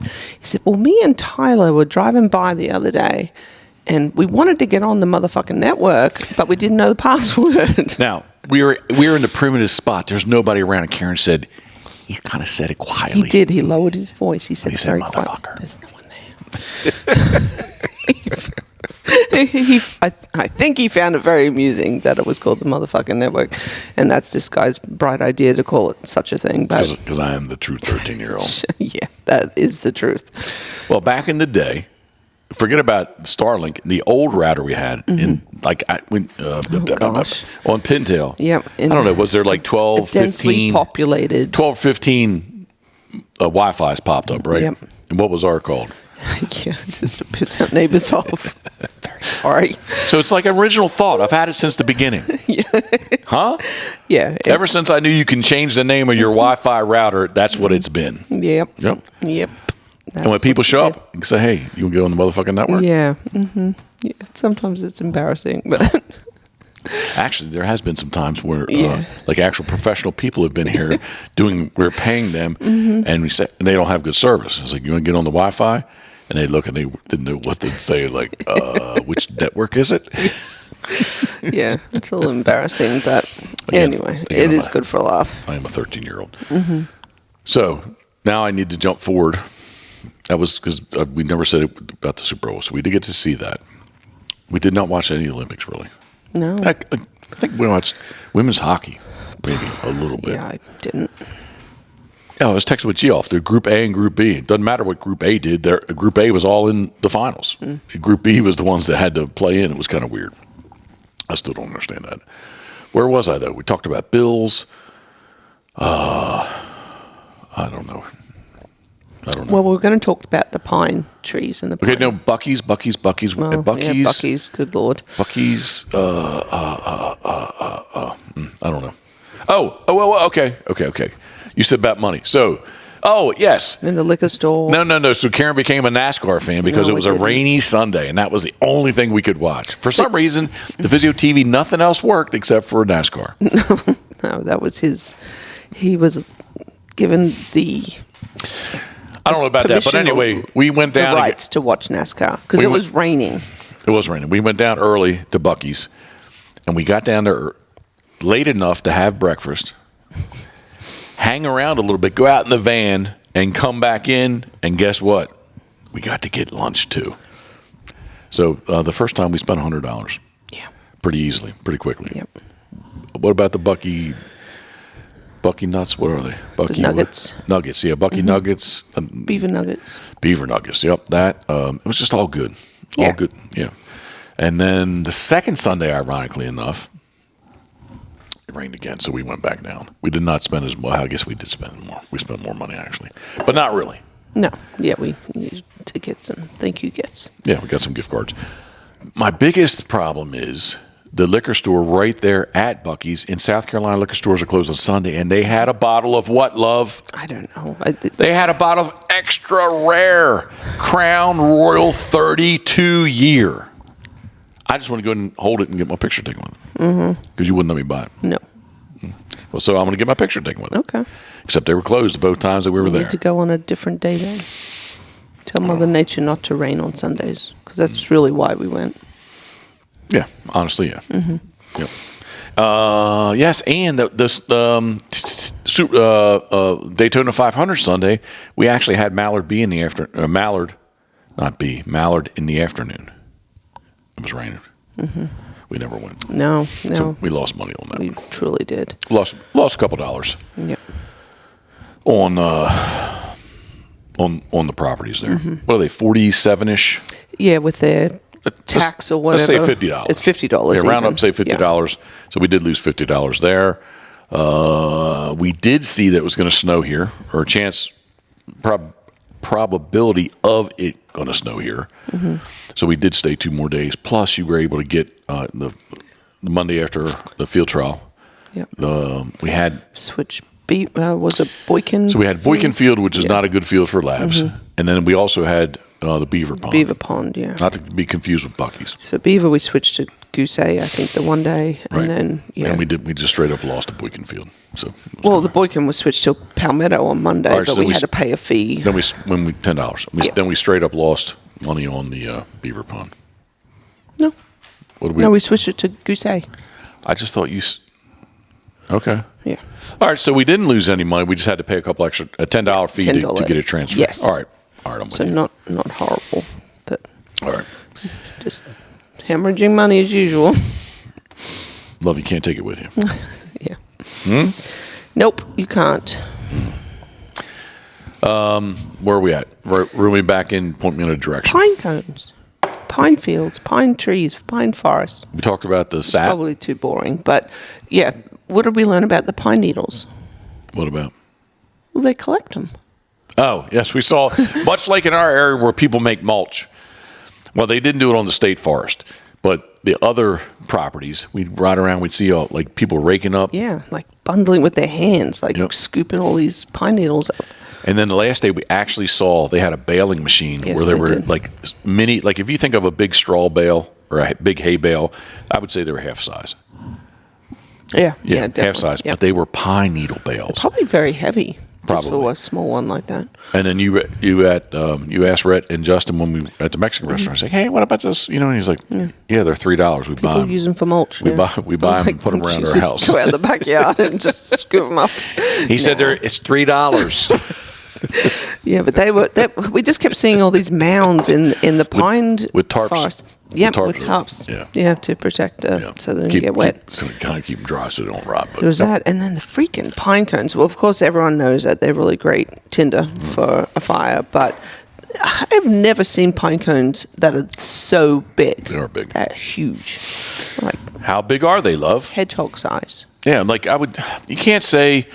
well, me and Tyler were driving by the other day, and we wanted to get on the motherfucking network, but we didn't know the password. Now, we were in the primitive spot. There's nobody around. And Karen said, he kind of said it quietly. He did. He lowered his voice. He said, very motherfucker. quiet. There's no one there. I think he found it very amusing that it was called the motherfucking network, and that's this guy's bright idea to call it such a thing. Because I am the true 13-year-old. Yeah, that is the truth. Well, back in the day, forget about Starlink. The old router we had in like gosh. on Pintail. Yep. I don't know. Was there like 12, densely 15? populated. 12, 15 Wi-Fi's popped up, right? Yep. And what was our called? Yeah, just to piss our neighbors off. Very sorry. So it's like original thought. I've had it since the beginning. Huh? Yeah. Ever since I knew you can change the name of your Wi-Fi router, that's what it's been. Yep. Yep. Yep. And when people show up, you can say, hey, you can get on the motherfucking network? Yeah. Mm-hmm. Yeah. Sometimes it's embarrassing, but Actually, there has been some times where Yeah. like actual professional people have been here we're paying them and we say and they don't have good service. It's like, you want to get on the Wi-Fi? And they look and they didn't know what to say, like, which network is it? yeah, it's a little embarrassing. But Again, anyway, it is good for a laugh. I am a 13-year-old. So now I need to jump forward. That was because we never said it about the Super Bowl, so we did get to see that. We did not watch any Olympics, really. No. I think we watched women's hockey, maybe a little bit. Yeah, I didn't. Yeah, I was texting with Geoff. They're Group A and Group B. It doesn't matter what Group A did. Group A was all in the finals. Group B was the ones that had to play in. It was kind of weird. I still don't understand that. Where was I, though? We talked about Bills. I don't know. Well, we're going to talk about the pine trees and the pine. Okay, no, Buc-ee's. Well, yeah, Buc-ee's, good Lord. Buc-ee's, I don't know. Oh, okay. You said about money. So, yes. In the liquor store. No. So Karen became a NASCAR fan because No, it was I a didn't. rainy Sunday, and that was the only thing we could watch. For some reason, the Vizio TV, nothing else worked except for NASCAR. No, that was his. He was given the I don't know about that, but permission anyway, we went down. rights to watch NASCAR because We it went- was raining. It was raining. We went down early to Buc-ee's, and we got down there late enough to have breakfast, hang around a little bit, go out in the van, and come back in, and guess what? We got to get lunch, too. So the first time we spent $100. Yeah. Pretty easily, pretty quickly. Yep. What about the Bucky nuts? What are they? Bucky nuggets. What? Nuggets, yeah. Bucky nuggets. Beaver nuggets. Beaver nuggets, yep. That, it was just all good. All Yeah. good, yeah. And then the second Sunday, ironically enough, it rained again, so we went back down. We did not spend as well. I guess we did spend more. We spent more money, actually. But not really. No. Yeah, we needed to get some thank you gifts. Yeah, we got some gift cards. My biggest problem is the liquor store right there at Buc-ee's. In South Carolina, liquor stores are closed on Sunday, and they had a bottle of what, love? I don't know. They had a bottle of extra rare Crown Royal 32 year. I just want to go ahead and hold it and get my picture taken with it. Because you wouldn't let me buy it. No. Well, so I'm going to get my picture taken with it. Okay. Except they were closed both times that we were We there. need to go on a different day then. Tell Mother Nature not to rain on Sundays because that's really why we went. Yeah, honestly, yeah. Yep. Yes, and Daytona 500 Sunday, we actually had Mallard in the afternoon. It was raining. We never went. No. So we lost money on that. We truly did. Lost a couple dollars Yep. on the properties there. What are they, 47-ish? Yeah, with their tax or whatever. Let's say $50. It's $50. Yeah, round even. up, say $50. So we did lose $50 there. We did see that it was going to snow here, or a chance, probability of it going to snow here. So we did stay 2 more days. Plus, you were able to get the Monday after the field trial. Yep. We had Switch beat was it Boykin? So we had Boykin Field, which is not a good field for labs, and then we also had the Beaver Pond. Beaver Pond, yeah. Not to be confused with Buc-ee's. So Beaver, we switched to Goose A, I think, the one day, Right. and then And we just straight up lost to Boykin Field. So it was Well, kinda- the Boykin was switched to Palmetto on Monday, All right, but so we we had to pay a fee. then we $10. Yeah. Then we straight up lost money on the Beaver Pond. No, What did we? no, we switched it to Goose A. I just thought you. Okay. Yeah. All right, so we didn't lose any money. We just had to pay a $10 fee to $10. get it transferred. Yes. All right, I'm with So you. not horrible, but All right. just hemorrhaging money as usual. Love, you can't take it with you. Yeah. Nope, you can't. Where are we at? Reel me back in, point me in a direction. Pine cones. Pine fields, pine trees, pine forests. We talked about the sap. Probably too boring, but yeah. What did we learn about the pine needles? What about? Well, they collect them. Oh, yes, we saw, much like in our area where people make mulch. Well, they didn't do it on the state forest, but the other properties, we'd ride around, we'd see like people raking up. Yeah, like bundling with their hands, like Yep. scooping all these pine needles up. And then the last day we actually saw they had a baling machine Yes, where there they were did. like mini, like if you think of a big straw bale or a big hay bale, I would say they were half size. Yeah, Yeah, definitely. half size, Yeah. but they were pine needle bales. Probably very heavy. Just Probably. for a small one like that. And then you asked Rhett and Justin when we at the Mexican restaurant, I was like, hey, what about this? You know, and he's like, yeah, they're $3. We buy People them. use them for mulch. We yeah. buy them and put them around our just house. Go out in the backyard and just scoop them up. He said it's $3. Yeah, but we just kept seeing all these mounds in the pine with tarps. forest. Yeah, With tarps with over tarps. them. Yeah, to protect so they don't get wet. So we kind of keep them dry so they don't rot. But There was that, and then the freaking pine cones. Well, of course, everyone knows that they're really great tinder for a fire, but I've never seen pine cones that are so big. They are big. They're huge, like How big are they, love? hedgehog size. Yeah, like you can't say,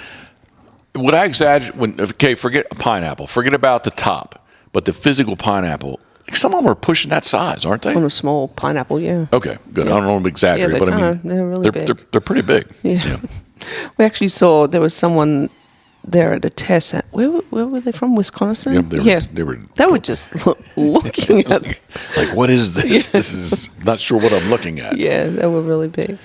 would I exaggerate? Okay, forget a pineapple. Forget about the top, but the physical pineapple, like some of them are pushing that size, aren't they? On a small pineapple, yeah. Okay, good. I don't want to exaggerate, Yeah, but I mean, they're really big. They're pretty big. Yeah. We actually saw there was someone there at a test. Where were they from? Wisconsin? Yeah, they were just looking at. like, what is this? This is not sure what I'm looking at. Yeah, they were really big.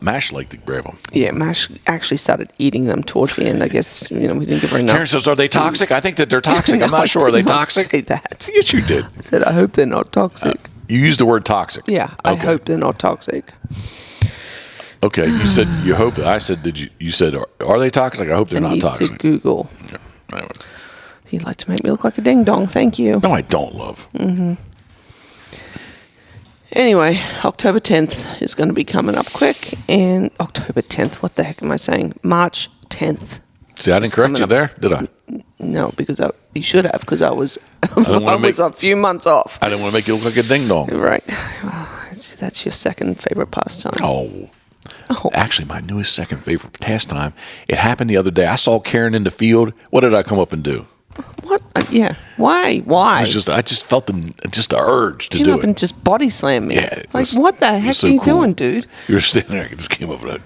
Mash liked to grab them. Yeah, Mash actually started eating them towards the end. I guess we didn't give her enough. Karen says, "Are they toxic?" I think that they're toxic. I'm No, not sure. Are they I did not toxic? say that. Yes, you did. I said I hope they're not toxic. You used the word toxic. Yeah, I Okay. hope they're not toxic. Okay, you said you hope. I said, did you? You said, are they toxic? I hope they're I not need toxic. to Google. Yeah. Anyway. You'd like to make me look like a ding dong. Thank you. No, I don't, love. Anyway, October 10th is going to be coming up quick. And October 10th, what the heck am I saying? March 10th. See, I didn't correct you coming there, did I? No, because you should have, because I was wanna I was a few months off. I didn't want to make you look like a ding dong. Right. Oh, see, that's your second favorite pastime. Oh. Oh. Actually, my newest second favorite pastime. It happened the other day. I saw Karen in the field. What did I come up and do? What? Yeah. Why? I just felt the urge to Came do up it. and just body slammed me. Yeah, it Like, was- what the it was heck so are you cool. doing, dude? You were standing there. I just came up and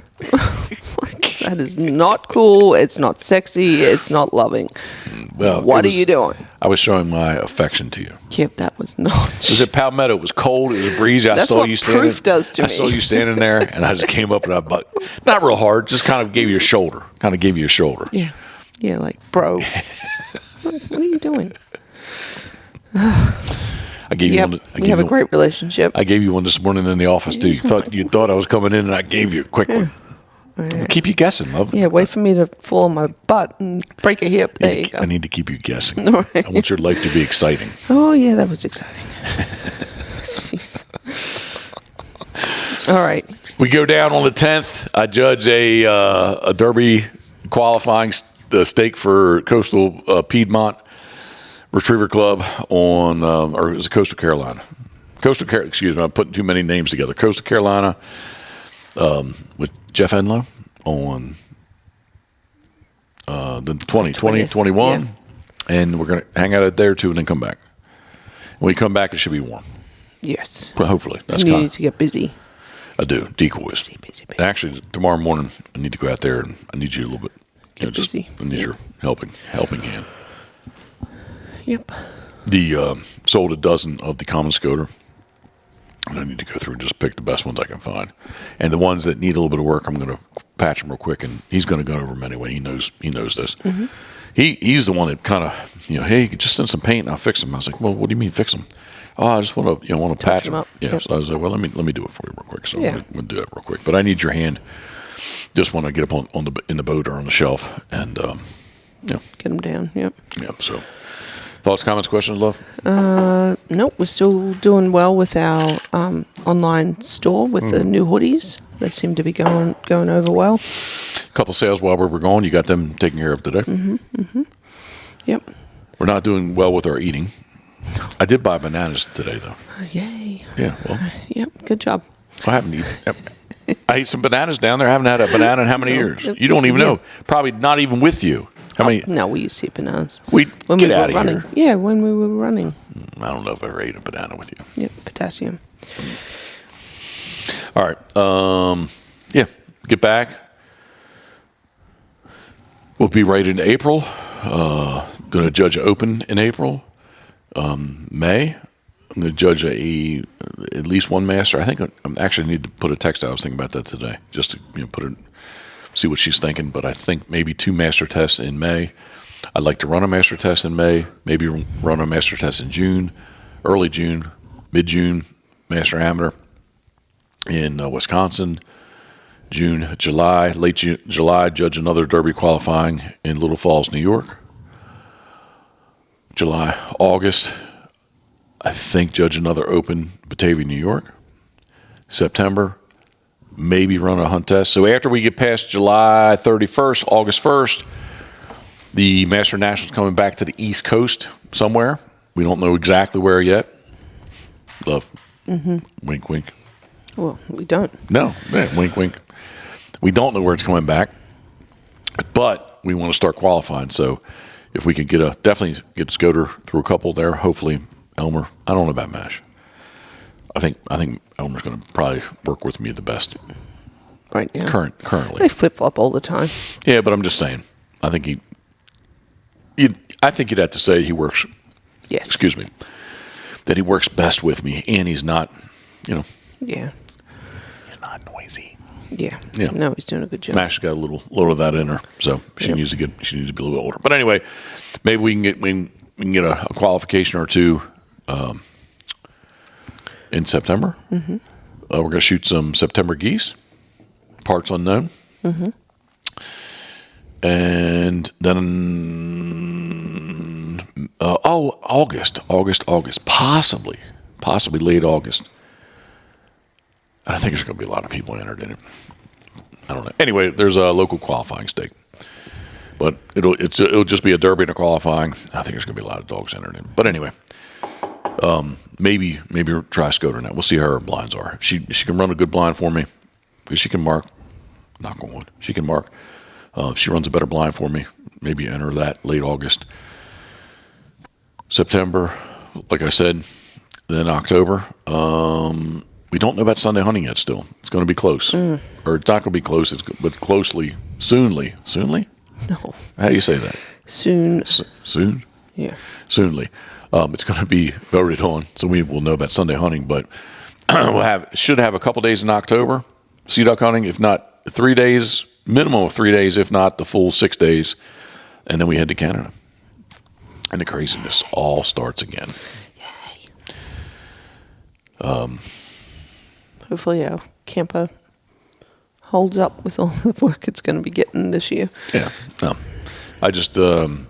That is not cool. It's not sexy. It's not loving. well, What are you doing? I was showing my affection to you. Yep, that was not. It was at Palmetto. It was cold. It was breezy. I That's saw what you standing. proof does to I me. saw you standing there, and I just came up and not real hard, just kind of gave you a shoulder. Yeah. Yeah, like, bro. What are you doing? I gave you Yep. one. We have a great relationship. I gave you one this morning in the office too. You thought I was coming in, and I gave you a quick one. Keep you guessing, love. Yeah, wait for me to fall on my butt and break a hip. There you go. I need to keep you guessing. All right. I want your life to be exciting. Oh, yeah, that was exciting. Jeez. All right. We go down on the 10th. I judge a Derby qualifying stake for Coastal Piedmont Retriever Club or is it Coastal Carolina? Excuse me, I'm putting too many names together. Coastal Carolina with Jeff Enlow on the 2021. Yeah. And we're going to hang out at there too and then come back. When we come back, it should be warm. Yes. Well, hopefully. That's You kind need of. to get busy. I do. Decoys. Busy. Actually, tomorrow morning, I need to go out there and I need you a little bit. Get busy. I need your helping hand. Yep. Sold a dozen of the common scoter, and I need to go through and just pick the best ones I can find. And the ones that need a little bit of work, I'm going to patch them real quick. And he's going to go over them anyway. He knows this. Mm-hmm. He's the one that kind of hey, just send some paint and I'll fix them. I was like, well, what do you mean fix them? Oh, I just want to patch them them up. Yeah. Yep. So I was like, well, let me do it for you real quick. So Yeah. I'm going to do that real quick. But I need your hand just when I get up in the boat or on the shelf and Get them down. Yep. yeah. So. Thoughts, comments, questions, love? Nope, we're still doing well with our online store with the new hoodies. They seem to be going over well. A couple sales while we were gone. You got them taken care of today. Yep. We're not doing well with our eating. I did buy bananas today, though. Yay. Yeah, well, Yep, good job. I haven't eaten. I ate some bananas down there. I haven't had a banana in how many years? You don't even know. Probably not even with you. How many? No, we used to eat bananas. Get out of running. here. Yeah, when we were running. I don't know if I ever ate a banana with you. Yep, potassium. All right. Yeah, get back. We'll be right into April. Going to judge an open in April. May, I'm going to judge at least one master. I think I actually need to put a text out. I was thinking about that today, just to put it, see what she's thinking. But I think maybe 2 master tests in May. I'd like to run a master test in May. Maybe run a master test in June, early June, mid-June, master amateur in Wisconsin. June, July, late July, judge another Derby qualifying in Little Falls, New York. July, August, I think judge another open Batavia, New York. September, maybe run a hunt test. So after we get past July 31st, August 1st, the Master National's coming back to the East Coast somewhere. We don't know exactly where yet. Love. Mm-hmm. Wink, wink. Well, we don't. No, yeah, wink, wink. We don't know where it's coming back, but we want to start qualifying. So if we could definitely get Scoter through a couple there, hopefully Elmer. I don't know about Mash. I think Elmer's going to probably work with me the best Right now. currently. They flip-flop all the time. Yeah, but I'm just saying. I think I think you'd have to say he works. Yes. Excuse me. That he works best with me, and he's not. Yeah. He's not noisy. Yeah. Yeah. No, he's doing a good job. Mash got a little of that in her, so she needs to be a little bit older. But anyway, maybe we can get a qualification or two in September. Mm-hmm. We're going to shoot some September geese, parts unknown, and then August, possibly late August. I think there's going to be a lot of people entered in it. I don't know. Anyway, there's a local qualifying stake, but it'll just be a Derby and a qualifying. I think there's going to be a lot of dogs entered in. But anyway, maybe try Scoter now. We'll see how her blinds are. If she can run a good blind for me, because she can mark. Knock on wood. She can mark. If she runs a better blind for me, maybe enter that late August, September. Like I said, then October. We don't know about Sunday hunting yet still. It's going to be close. Or it's not going to be close, but closely. Soonly. Soonly? No. How do you say that? Soon. Soon? Yeah. Soonly. It's going to be voted on, so we will know about Sunday hunting. But should have a couple days in October, sea duck hunting, if not 3 days, minimum of 3 days, if not the full 6 days. And then we head to Canada. And the craziness all starts again. Yay. Hopefully our camper holds up with all the work it's going to be getting this year. Yeah. No. I just, I'm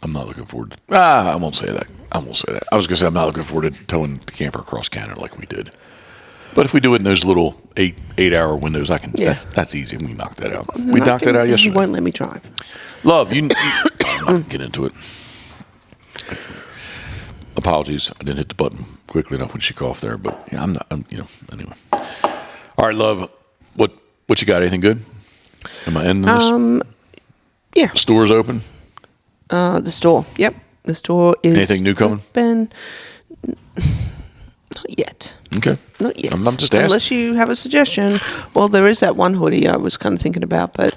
not looking forward to, I won't say that. I was going to say I'm not looking forward to towing the camper across Canada like we did. But if we do it in those little 8-hour windows, I can. Yeah. That's easy. We knock that out. We knocked that out yesterday. You won't let me drive. Love, I'm not gonna get into it. Apologies, I didn't hit the button quickly enough when she coughed there, but yeah, I'm not. Anyway. All right, love. What you got? Anything good? Am I ending this? Yeah. Store's open. The store. Yep. The store is. Anything new coming? Open. Not yet. Okay. Not yet. I'm just asking. Unless you have a suggestion. Well, there is that one hoodie I was kind of thinking about, but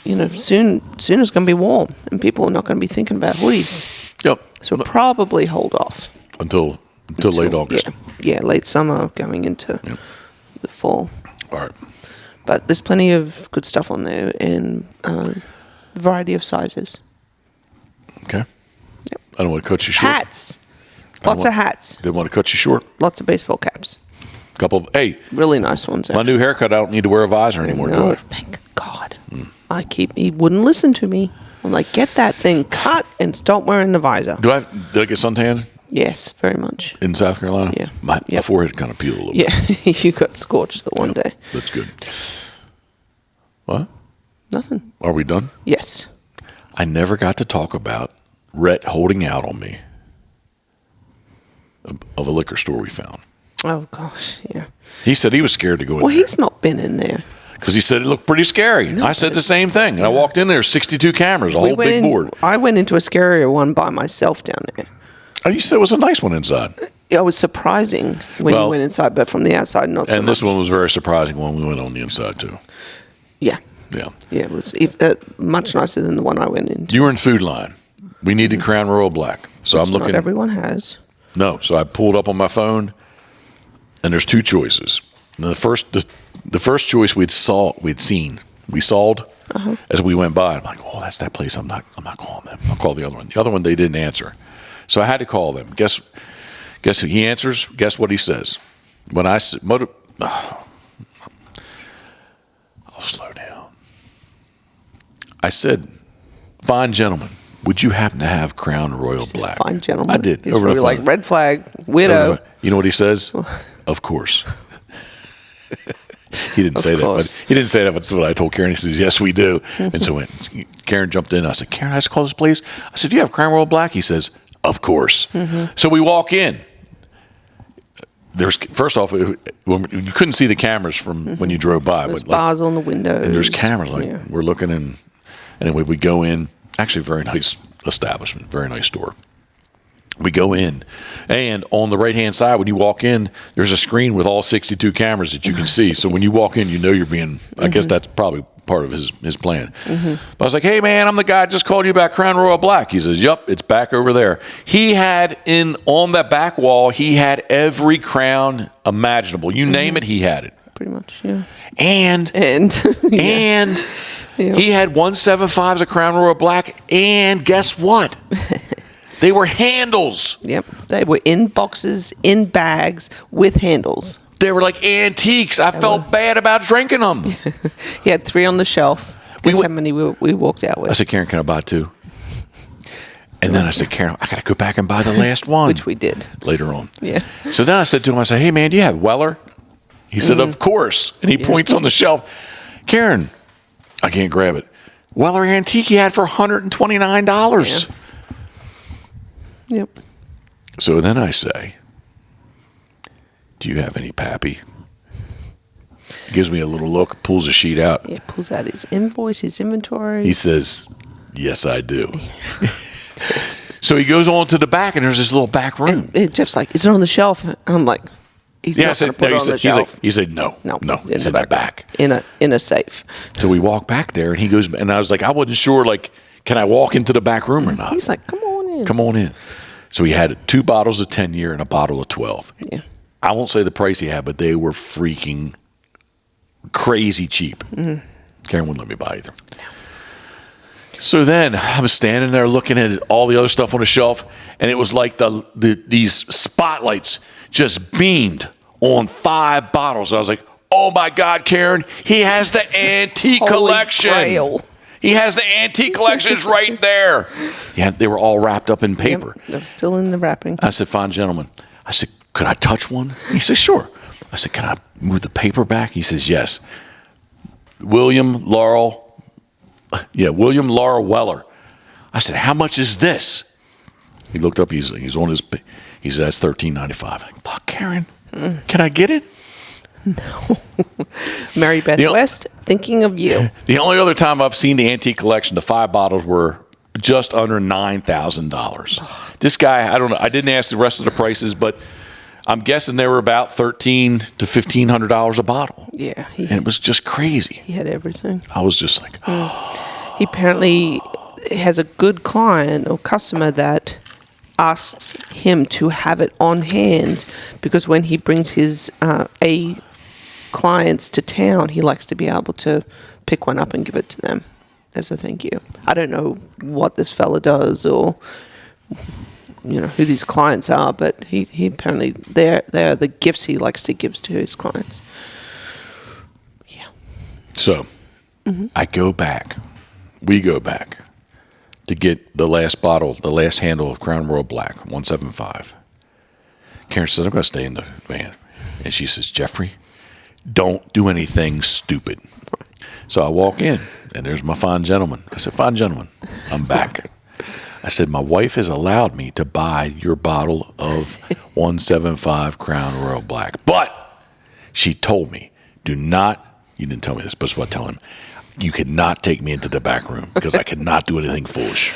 soon it's going to be warm, and people are not going to be thinking about hoodies. Yep. So we'll probably hold off Until late August. Yeah, late summer going into the fall. All right. But there's plenty of good stuff on there in a variety of sizes. Okay. Yep. I don't want to cut you short. Hats. Lots of hats. Didn't want to cut you short. Lots of baseball caps. Really nice ones. My new haircut, I don't need to wear a visor anymore, do I? Thank God. He wouldn't listen to me. I'm like, get that thing cut and stop wearing the visor. Did I get suntan? Yes, very much. In South Carolina? Yeah. My forehead kind of peeled a little bit. Yeah, you got scorched the one day. That's good. What? Nothing. Are we done? Yes. I never got to talk about Rhett holding out on me of a liquor store we found. Oh gosh, yeah. He said he was scared to go in Well, there. he's not been in there. Because he said it looked pretty scary. I said the same thing. And I walked in there, 62 cameras, a whole big board. I went into a scarier one by myself down there. Oh, you said it was a nice one inside. It was surprising when you went inside, but from the outside, not so much. And this one was very surprising when we went on the inside, too. Yeah. Yeah. Yeah, it was much nicer than the one I went into. You were in Food Line. We needed Crown Royal Black. So Which I'm looking. Not everyone has. No. So I pulled up on my phone, and there's two choices. And the first choice we sawed as we went by. I'm like, oh, that's that place. I'm not calling them. I'll call the other one. The other one, they didn't answer. So I had to call them. Guess who he answers? Guess what he says? When I said, I'll slow down. I said, fine gentlemen, would you happen to have Crown Royal Black? Fine gentlemen. I did. He's really like red flag, widow. You know what he says? Of course. He didn't say that, but he didn't say that. But that's what I told Karen. He says, "Yes, we do." And so when Karen jumped in, I said, "Karen, I just call this place." I said, "Do you have Crown Royal Black?" He says, "Of course." So we walk in. There's first off, you couldn't see the cameras from when you drove by. There's but bars on the windows. and there's cameras. We're looking in. Anyway, we go in. Actually, very nice establishment, very nice store. We go in, and on the right-hand side, when you walk in, there's a screen with all 62 cameras that you can see. So when you walk in, you know you're being, I guess that's probably part of his plan. But I was like, hey, man, I'm the guy that just called you about Crown Royal Black. He says, yep, it's back over there. He had on that back wall, he had every crown imaginable. You name it, he had it. Pretty much, yeah. And Yeah. he had 175s of Crown Royal Black, and guess what? They were handles. Yep. They were in boxes, in bags, with handles. They were like antiques. I felt bad about drinking them. He had 3 on the shelf. Guess how many we walked out with? I said, Karen, can I buy 2? And then I said, Karen, I got to go back and buy the last one. Which we did. Later on. Yeah. So then I said to him, I said, hey, man, do you have Weller? He said, of course. And he points on the shelf. Karen, I can't grab it. Weller Antique he had for $129. Yeah. Yep. So then I say, do you have any Pappy? He gives me a little look, pulls a sheet out. Yeah, pulls out his invoice, his inventory. He says, yes, I do. So he goes on to the back, and there's this little back room. And Jeff's like, is it on the shelf? And I'm like, he's not going to put it on the shelf. He said, no. It's in the back. In a safe. So we walk back there, and he goes, and I was like, I wasn't sure, like, can I walk into the back room or not? He's like, come on in. Come on in. So he had 2 bottles of 10-year and a bottle of 12. Yeah. I won't say the price he had, but they were freaking crazy cheap. Karen wouldn't let me buy either. So then I was standing there looking at all the other stuff on the shelf, and it was like these spotlights just beamed on 5 bottles. I was like, oh, my God, Karen, he has the antique collection. Grail. He has the antique collections right there. Yeah, they were all wrapped up in paper. Yep, they're still in the wrapping. I said, fine, gentlemen. I said, could I touch one? He said, sure. I said, can I move the paper back? He says, yes. William Laurel Weller. I said, how much is this? He looked up. He's on his. He said, that's $13.95. Like, fuck, Karen, can I get it? No. Mary Beth West, thinking of you. The only other time I've seen the antique collection, the 5 bottles were just under $9,000. This guy, I don't know. I didn't ask the rest of the prices, but I'm guessing they were about $1,300 to $1,500 a bottle. Yeah. And it was just crazy. He had everything. I was just like, He apparently has a good client or customer that asks him to have it on hand because when he brings his clients to town, he likes to be able to pick one up and give it to them as a thank you. I don't know what this fella does or who these clients are, but he apparently they're the gifts he likes to give to his clients. Yeah. So we go back to get the last bottle, the last handle of Crown Royal Black, 175. Karen says, I'm going to stay in the van. And she says, Jeffrey, don't do anything stupid. So I walk in, and there's my fine gentleman. I said, fine gentleman, I'm back. I said, my wife has allowed me to buy your bottle of 175 Crown Royal Black. But she told me, you didn't tell me this, but it's what I tell him. You cannot take me into the back room because I cannot do anything foolish.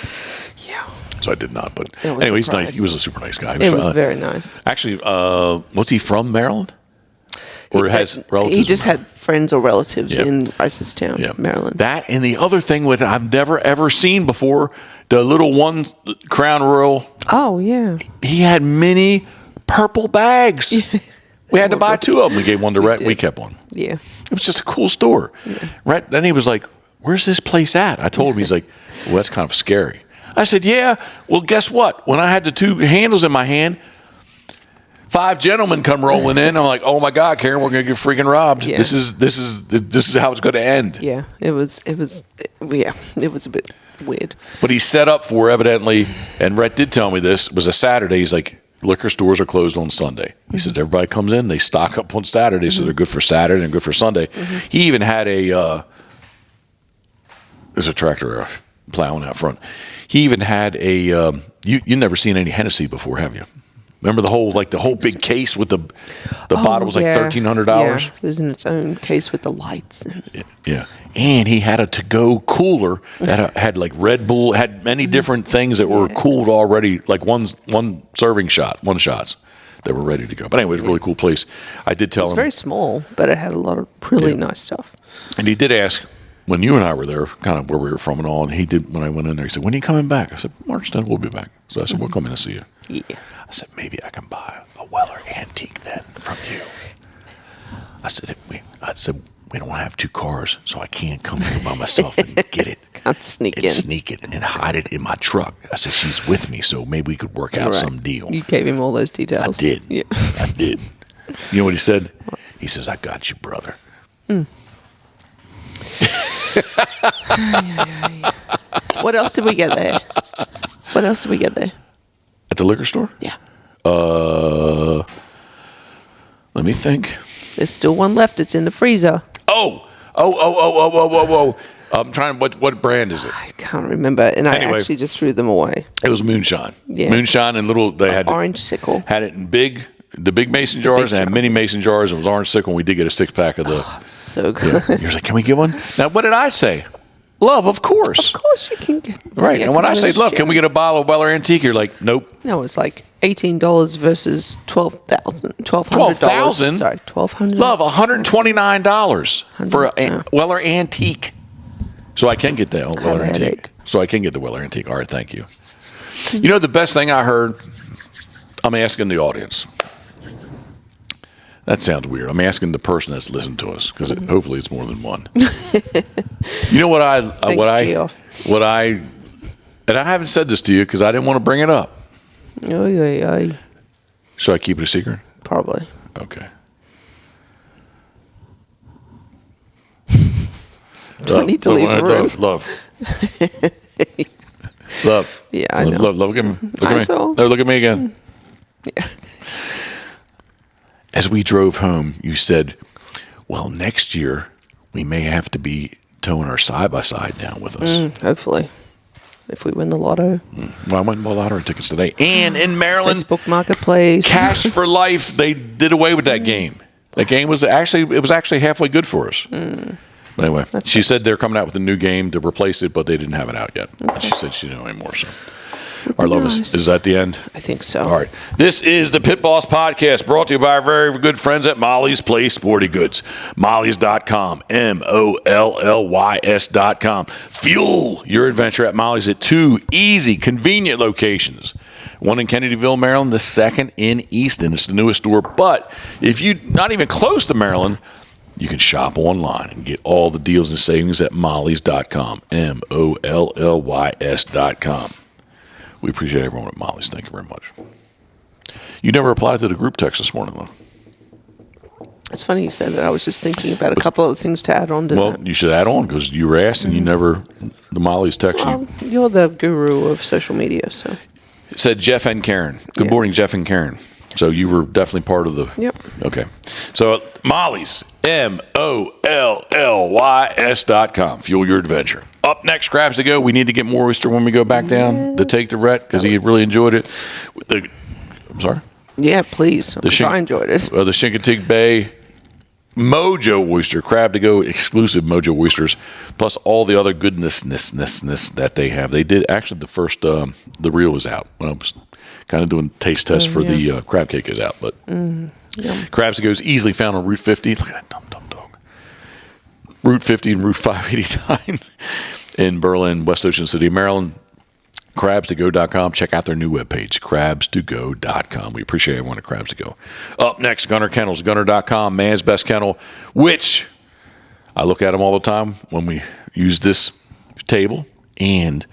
Yeah. So I did not. But anyway, he's nice. He was a super nice guy. It was very nice. Actually, was he from Maryland? Or has relatives? He just had friends or relatives in Reisterstown, Maryland. That and the other thing with I've never ever seen before, the little one Crown Royal. Oh yeah. He had mini purple bags. We had to buy 2 of them. We gave one to Rhett. We kept one. Yeah. It was just a cool store. Yeah. Rhett, then he was like, "Where's this place at?" I told him. He's like, "Well, that's kind of scary." I said, "Yeah. Well, guess what? When I had the 2 handles in my hand, 5 gentlemen come rolling in. I'm like, oh my God, Karen, we're gonna get freaking robbed. Yeah. This is how it's going to end." Yeah, it was a bit weird. But he set up for evidently, and Rhett did tell me this was a Saturday. He's like, liquor stores are closed on Sunday. He says everybody comes in, they stock up on Saturday, so they're good for Saturday and good for Sunday. He even had there's a tractor plowing out front. He even had a you never seen any Hennessy before, have you? Remember the whole big case with the bottle was like $1,300. Yeah, it was in its own case with the lights. Yeah, and he had a to-go cooler that had like Red Bull, had many different things that were cooled already, like one shots that were ready to go. But anyway, it was a really cool place. I did tell him. It's very small, but it had a lot of really nice stuff. And he did ask when you and I were there, kind of where we were from and all. And he did when I went in there. He said, "When are you coming back?" I said, "March 10th, we'll be back." So I said, "We'll come in and see you." Yeah. I said, "Maybe I can buy a Weller antique then from you." I said, we don't have 2 cars, so I can't come here by myself and get it. Can't sneak it and hide it in my truck. I said, she's with me, so maybe we could work out some deal. You gave him all those details. I did. Yeah. I did. You know what he said? He says, "I got you, brother." What else did we get there? At the liquor store? Yeah. Let me think. There's still one left. It's in the freezer. Oh. I'm trying. What brand is it? I can't remember, and I actually just threw them away. It was Moonshine. Yeah. Moonshine and little. They had orange sickle. Had it in the big mason jars, and had mini mason jars. It was orange sickle. And we did get a 6-pack of the. Oh, so good. Yeah. You're like, can we get one? Now, what did I say? Love, of course. Of course you can get. Right, and when I say love, can we get a bottle of Weller Antique? You're like, nope. No, it's like $18 versus $1,200. $12,000. Sorry, $1,200. Love, $129 for a Weller Antique. So I can get the Weller Antique. So I can get the Weller Antique. All right, thank you. You know the best thing I heard? I'm asking the audience. That sounds weird. I'm asking the person that's listened to us because hopefully it's more than one. You know what and I haven't said this to you because I didn't want to bring it up. Should I keep it a secret? Probably. Okay. Do I need to leave the room? Love. Love. Yeah, I know. Love. Look at me. Look at me. No, look at me again. Yeah. As we drove home, you said, well, next year we may have to be towing our side-by-side down with us. Hopefully. If we win the lotto. Well, I went and bought lottery tickets today. And in Maryland, Facebook Marketplace. Cash for Life, they did away with that game. That game was actually halfway good for us. But anyway, she said they're coming out with a new game to replace it, but they didn't have it out yet. Okay. She said she didn't know anymore. So, our love is that the end? I think so. All right. This is the Pit Boss Podcast, brought to you by our very good friends at Molly's Place Sporty Goods. Molly's.com. MOLLYS.com. Fuel your adventure at Molly's at 2 easy, convenient locations. One in Kennedyville, Maryland. The second in Easton. It's the newest store. But if you're not even close to Maryland, you can shop online and get all the deals and savings at Molly's.com. MOLLYS.com. We appreciate everyone at Molly's. Thank you very much. You never replied to the group text this morning, though. It's funny you said that. I was just thinking about a couple of things to add on to that. Well, you should add on because you were asked and you never, the Molly's text you. You're the guru of social media, so. It said Jeff and Karen. Good morning, Jeff and Karen. So you were definitely part of the. Yep. Okay. So Molly's, MOLLYS.com. Fuel your adventure. Up next, Crabs to Go. We need to get more oyster when we go back down to take to Rhett because he really enjoyed it. I'm sorry? Yeah, please. I enjoyed it. The Chincoteague Bay Mojo Oyster, Crab to Go exclusive Mojo Oysters, plus all the other goodness that they have. They did, actually, the first, the reel was out when I was kind of doing taste tests for the crab cake is out. But Crabs to Go is easily found on Route 50. Look at that dumb dog. Route 50 and Route 589 in Berlin, West Ocean City, Maryland. Crabstogo.com. Check out their new webpage, crabstogo.com. We appreciate everyone at Crabs to Go. Up next, Gunner Kennels, gunner.com, man's best kennel, which I look at them all the time when we use this table. And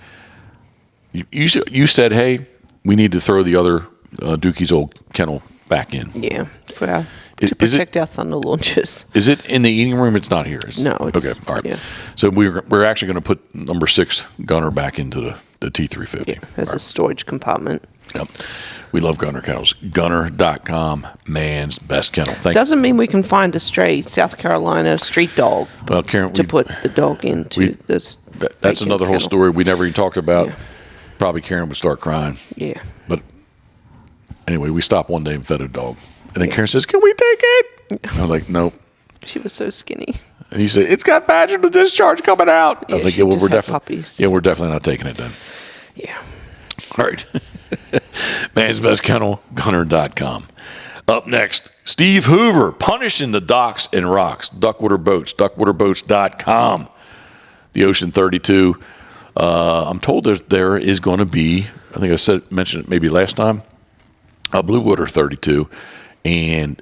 you said, hey, we need to throw the other Dookie's old kennel back in. Yeah, to protect our thunder launches. Is it in the eating room? It's not here. No, it's okay. All right. Yeah. So we're actually going to put number 6 Gunner back into the T350. Yeah, as a storage compartment. Yep. We love Gunner Kennels. Gunner.com, man's best kennel. Doesn't mean we can find a stray South Carolina street dog Karen, to put the dog into this. That's another whole story we never even talked about. Yeah. Probably Karen would start crying. Yeah. But anyway, we stopped one day and fed a dog. And then Karen says, can we take it? I was like, nope. She was so skinny. And he said, it's got vaginal discharge coming out. I was like, yeah, well, we're definitely puppies. Yeah, we're definitely not taking it then. Yeah. All right. Man's Best Kennel, Gunner.com. Up next, Steve Hoover, punishing the docks and rocks. Duckwater Boats, duckwaterboats.com. The Ocean 32. I'm told that there is going to be, I think I mentioned it maybe last time, a Blue Water 32. And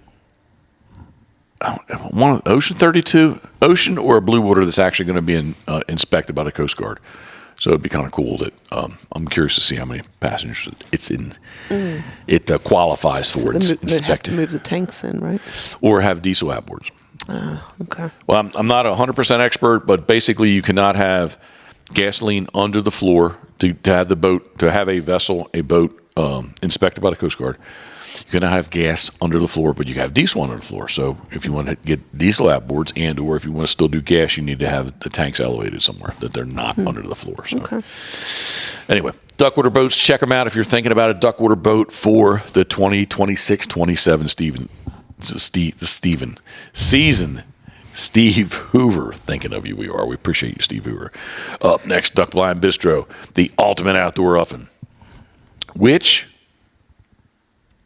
one of Ocean 32, Ocean or a Blue Water that's actually going to be inspected by the Coast Guard. So it'd be kind of cool that I'm curious to see how many passengers it's in. It qualifies for. It's inspected. Have to move the tanks in, right? Or have diesel outboards. Okay. Well, I'm not 100% expert, but basically you cannot have gasoline under the floor to have the boat, to have a boat inspected by the Coast Guard. You cannot have gas under the floor, but you can have diesel under the floor. So if you want to get diesel outboards or if you want to still do gas, you need to have the tanks elevated somewhere that they're not under the floor. So. Okay. Anyway, Duckwater Boats, check them out if you're thinking about a Duckwater boat for the 2026-27 season. Steve Hoover, thinking of you, we appreciate you, Steve Hoover. Up next, Duck Blind Bistro, the ultimate outdoor oven, which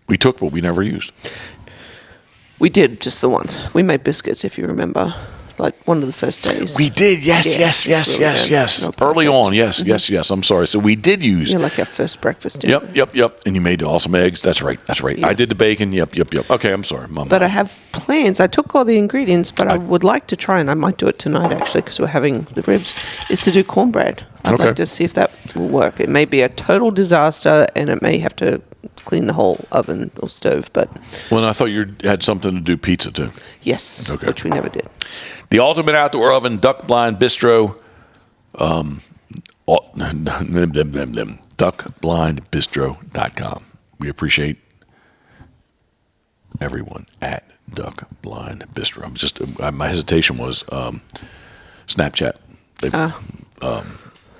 we took but we never used. We did, just the once. We made biscuits, if you remember, like one of the first days. We did, yes. Early on, yes. I'm sorry. So we did use. Yeah, like our first breakfast. Yep. And you made awesome eggs. That's right. Yeah. I did the bacon. Yep. Okay, I'm sorry, Mom. But I have plans. I took all the ingredients, but I would like to try, and I might do it tonight actually, because we're having the ribs, is to do cornbread. I'd like to see if that will work. It may be a total disaster, and it may have to clean the whole oven or stove. But well, I thought you had something to do pizza too. Yes, which we never did. The ultimate outdoor oven, Duck Blind Bistro. Duckblindbistro.com. We appreciate everyone at Duck Blind Bistro. My hesitation was Snapchat.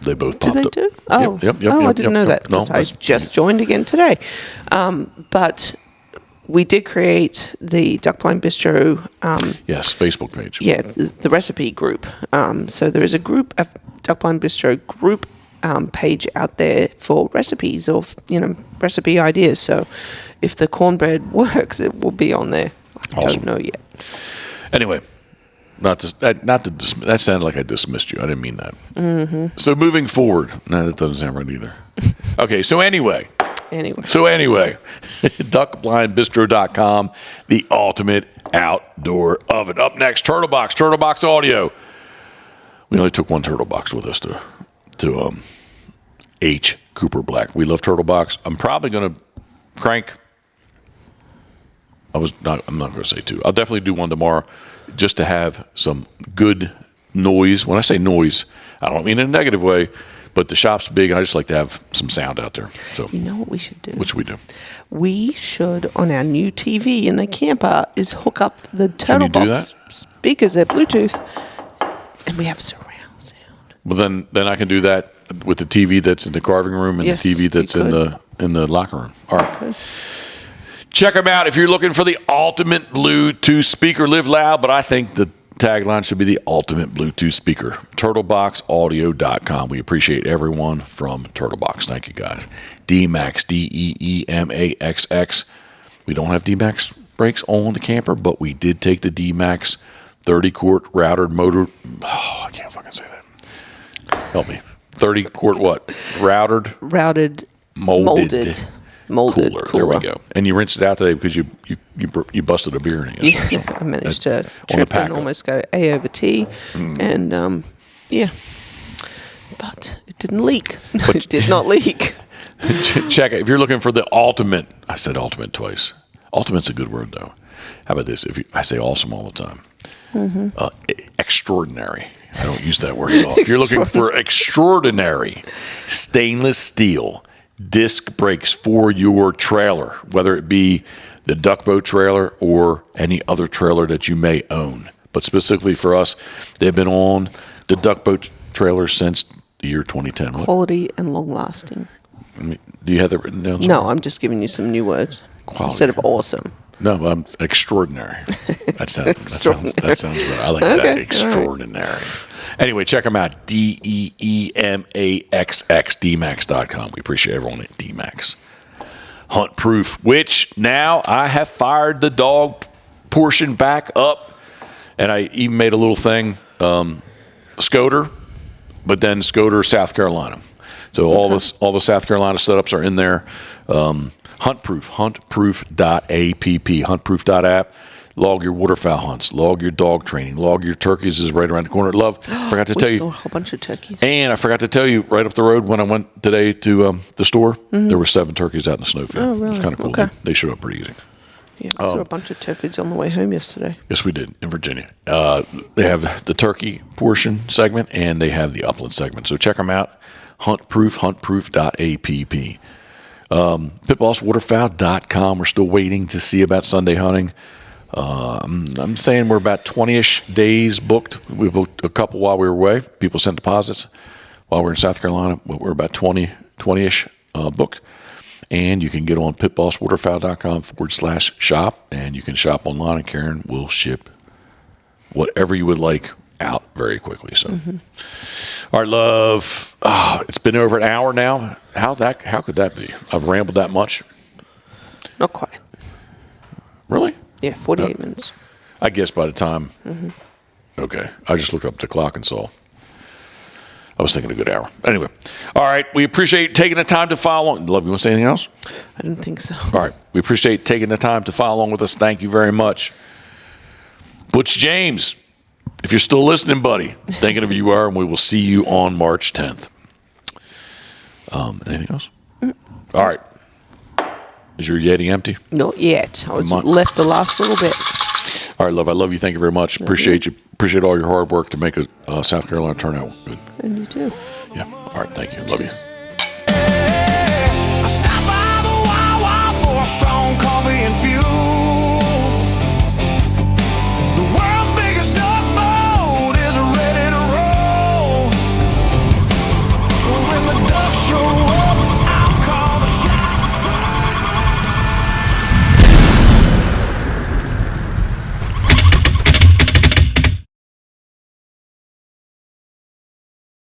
They both popped up. Do they do? Oh, yep. I didn't know that because I just joined again today. But we did create the Duck Blind Bistro. Yes, Facebook page. Yeah, the recipe group. So there is a group, a Duck Blind Bistro group page out there for recipes or recipe ideas. So if the cornbread works, it will be on there. I don't know yet. Anyway. That sounded like I dismissed you. I didn't mean that. Mm-hmm. So moving forward, no, that doesn't sound right either. Okay, so anyway, duckblindbistro.com, the ultimate outdoor oven. Up next, Turtle Box Audio. We only took one Turtle Box with us to H. Cooper Black. We love Turtle Box. I'm probably going to crank. I'm not going to say 2. I'll definitely do one tomorrow just to have some good noise. When I say noise, I don't mean in a negative way, But the shop's big, and I just like to have some sound out there. So, You know what we should do? what should we do? We should, on our new TV in the camper, is hook up the turtle you do box speakers at Bluetooth, and we have surround sound. Well, then I can do that with the TV that's in the carving room and Yes, the TV that's you in the locker room. All right. Okay. Check them out if you're looking for the ultimate Bluetooth speaker. Live loud, but I think the tagline should be the ultimate Bluetooth speaker. TurtleboxAudio.com. We appreciate everyone from Turtlebox. Thank you, guys. D-Max, D-E-E-M-A-X-X. We don't have D-Max brakes on the camper, but we did take the D-Max 30-quart routed motor. Oh, I can't fucking say that. Help me. 30-quart what? Routed, Molded cooler. There we go. And you rinsed it out today because you busted a beer in it. Yeah, I managed to trip pack and up. almost go A over T, and yeah, but it didn't leak. It did not leak. Check it. If you're looking for the ultimate, I said ultimate twice. Ultimate's a good word, though. How about this? I say awesome all the time. Extraordinary. I don't use that word at all. If you're looking for extraordinary stainless steel disc brakes for your trailer, whether it be the duck boat trailer or any other trailer that you may own. But specifically for us, they've been on the duck boat trailer since the year 2010. What? Quality and long lasting. Do you have that written down? No, I'm just giving you some new words Quality. instead of awesome. No, I'm extraordinary. That sounds right. I like Okay, that. all right. Extraordinary. Anyway, check them out. DEEMAXX, DMAX.com. We appreciate everyone at DMAX. Hunt Proof, which now I have fired the dog portion back up. And I even made a little thing, Scoter, but then Scoter, South Carolina. So all the South Carolina setups are in there. Huntproof, huntproof.app, huntproof.app. Log your waterfowl hunts, log your dog training, log your turkeys is right around the corner. Love, forgot to tell We saw a you. whole bunch of turkeys. And I forgot to tell you, right up the road when I went today to the store, there were 7 turkeys out in the snowfield. Oh, really? It was kind of cool. Okay. They showed up pretty easy. Yeah, we saw a bunch of turkeys on the way home yesterday. Yes, we did, in Virginia. They have the turkey portion segment, and they have the upland segment. So check them out, huntproof, huntproof.app. Pitbosswaterfowl.com. We're still waiting to see about Sunday hunting. I'm saying we're about 20-ish days booked. We booked a couple while we were away. People sent deposits while we were in South Carolina. But we're about 20-ish booked. And you can get on pitbosswaterfowl.com/shop, and you can shop online, and Karen will ship whatever you would like out very quickly. So, All right, love. It's been over an hour now. How could that be? I've rambled that much. Not quite. Really? Yeah, 48 minutes. I guess by the time. Okay. I just looked up the clock and saw. I was thinking a good hour. Anyway. All right. We appreciate taking the time to follow along. Love, you want to say anything else? I didn't think so. All right. We appreciate taking the time to follow along with us. Thank you very much. Butch James, if you're still listening, buddy, thinking of you are, and we will see you on March 10th. Anything else? All right. Is your Yeti empty? Not yet. I was Come on. left the last little bit. All right, love. I love you. Thank you very much. Appreciate you. Appreciate all your hard work to make a South Carolina turnout good. And you too. Yeah. All right. Thank you. Love you.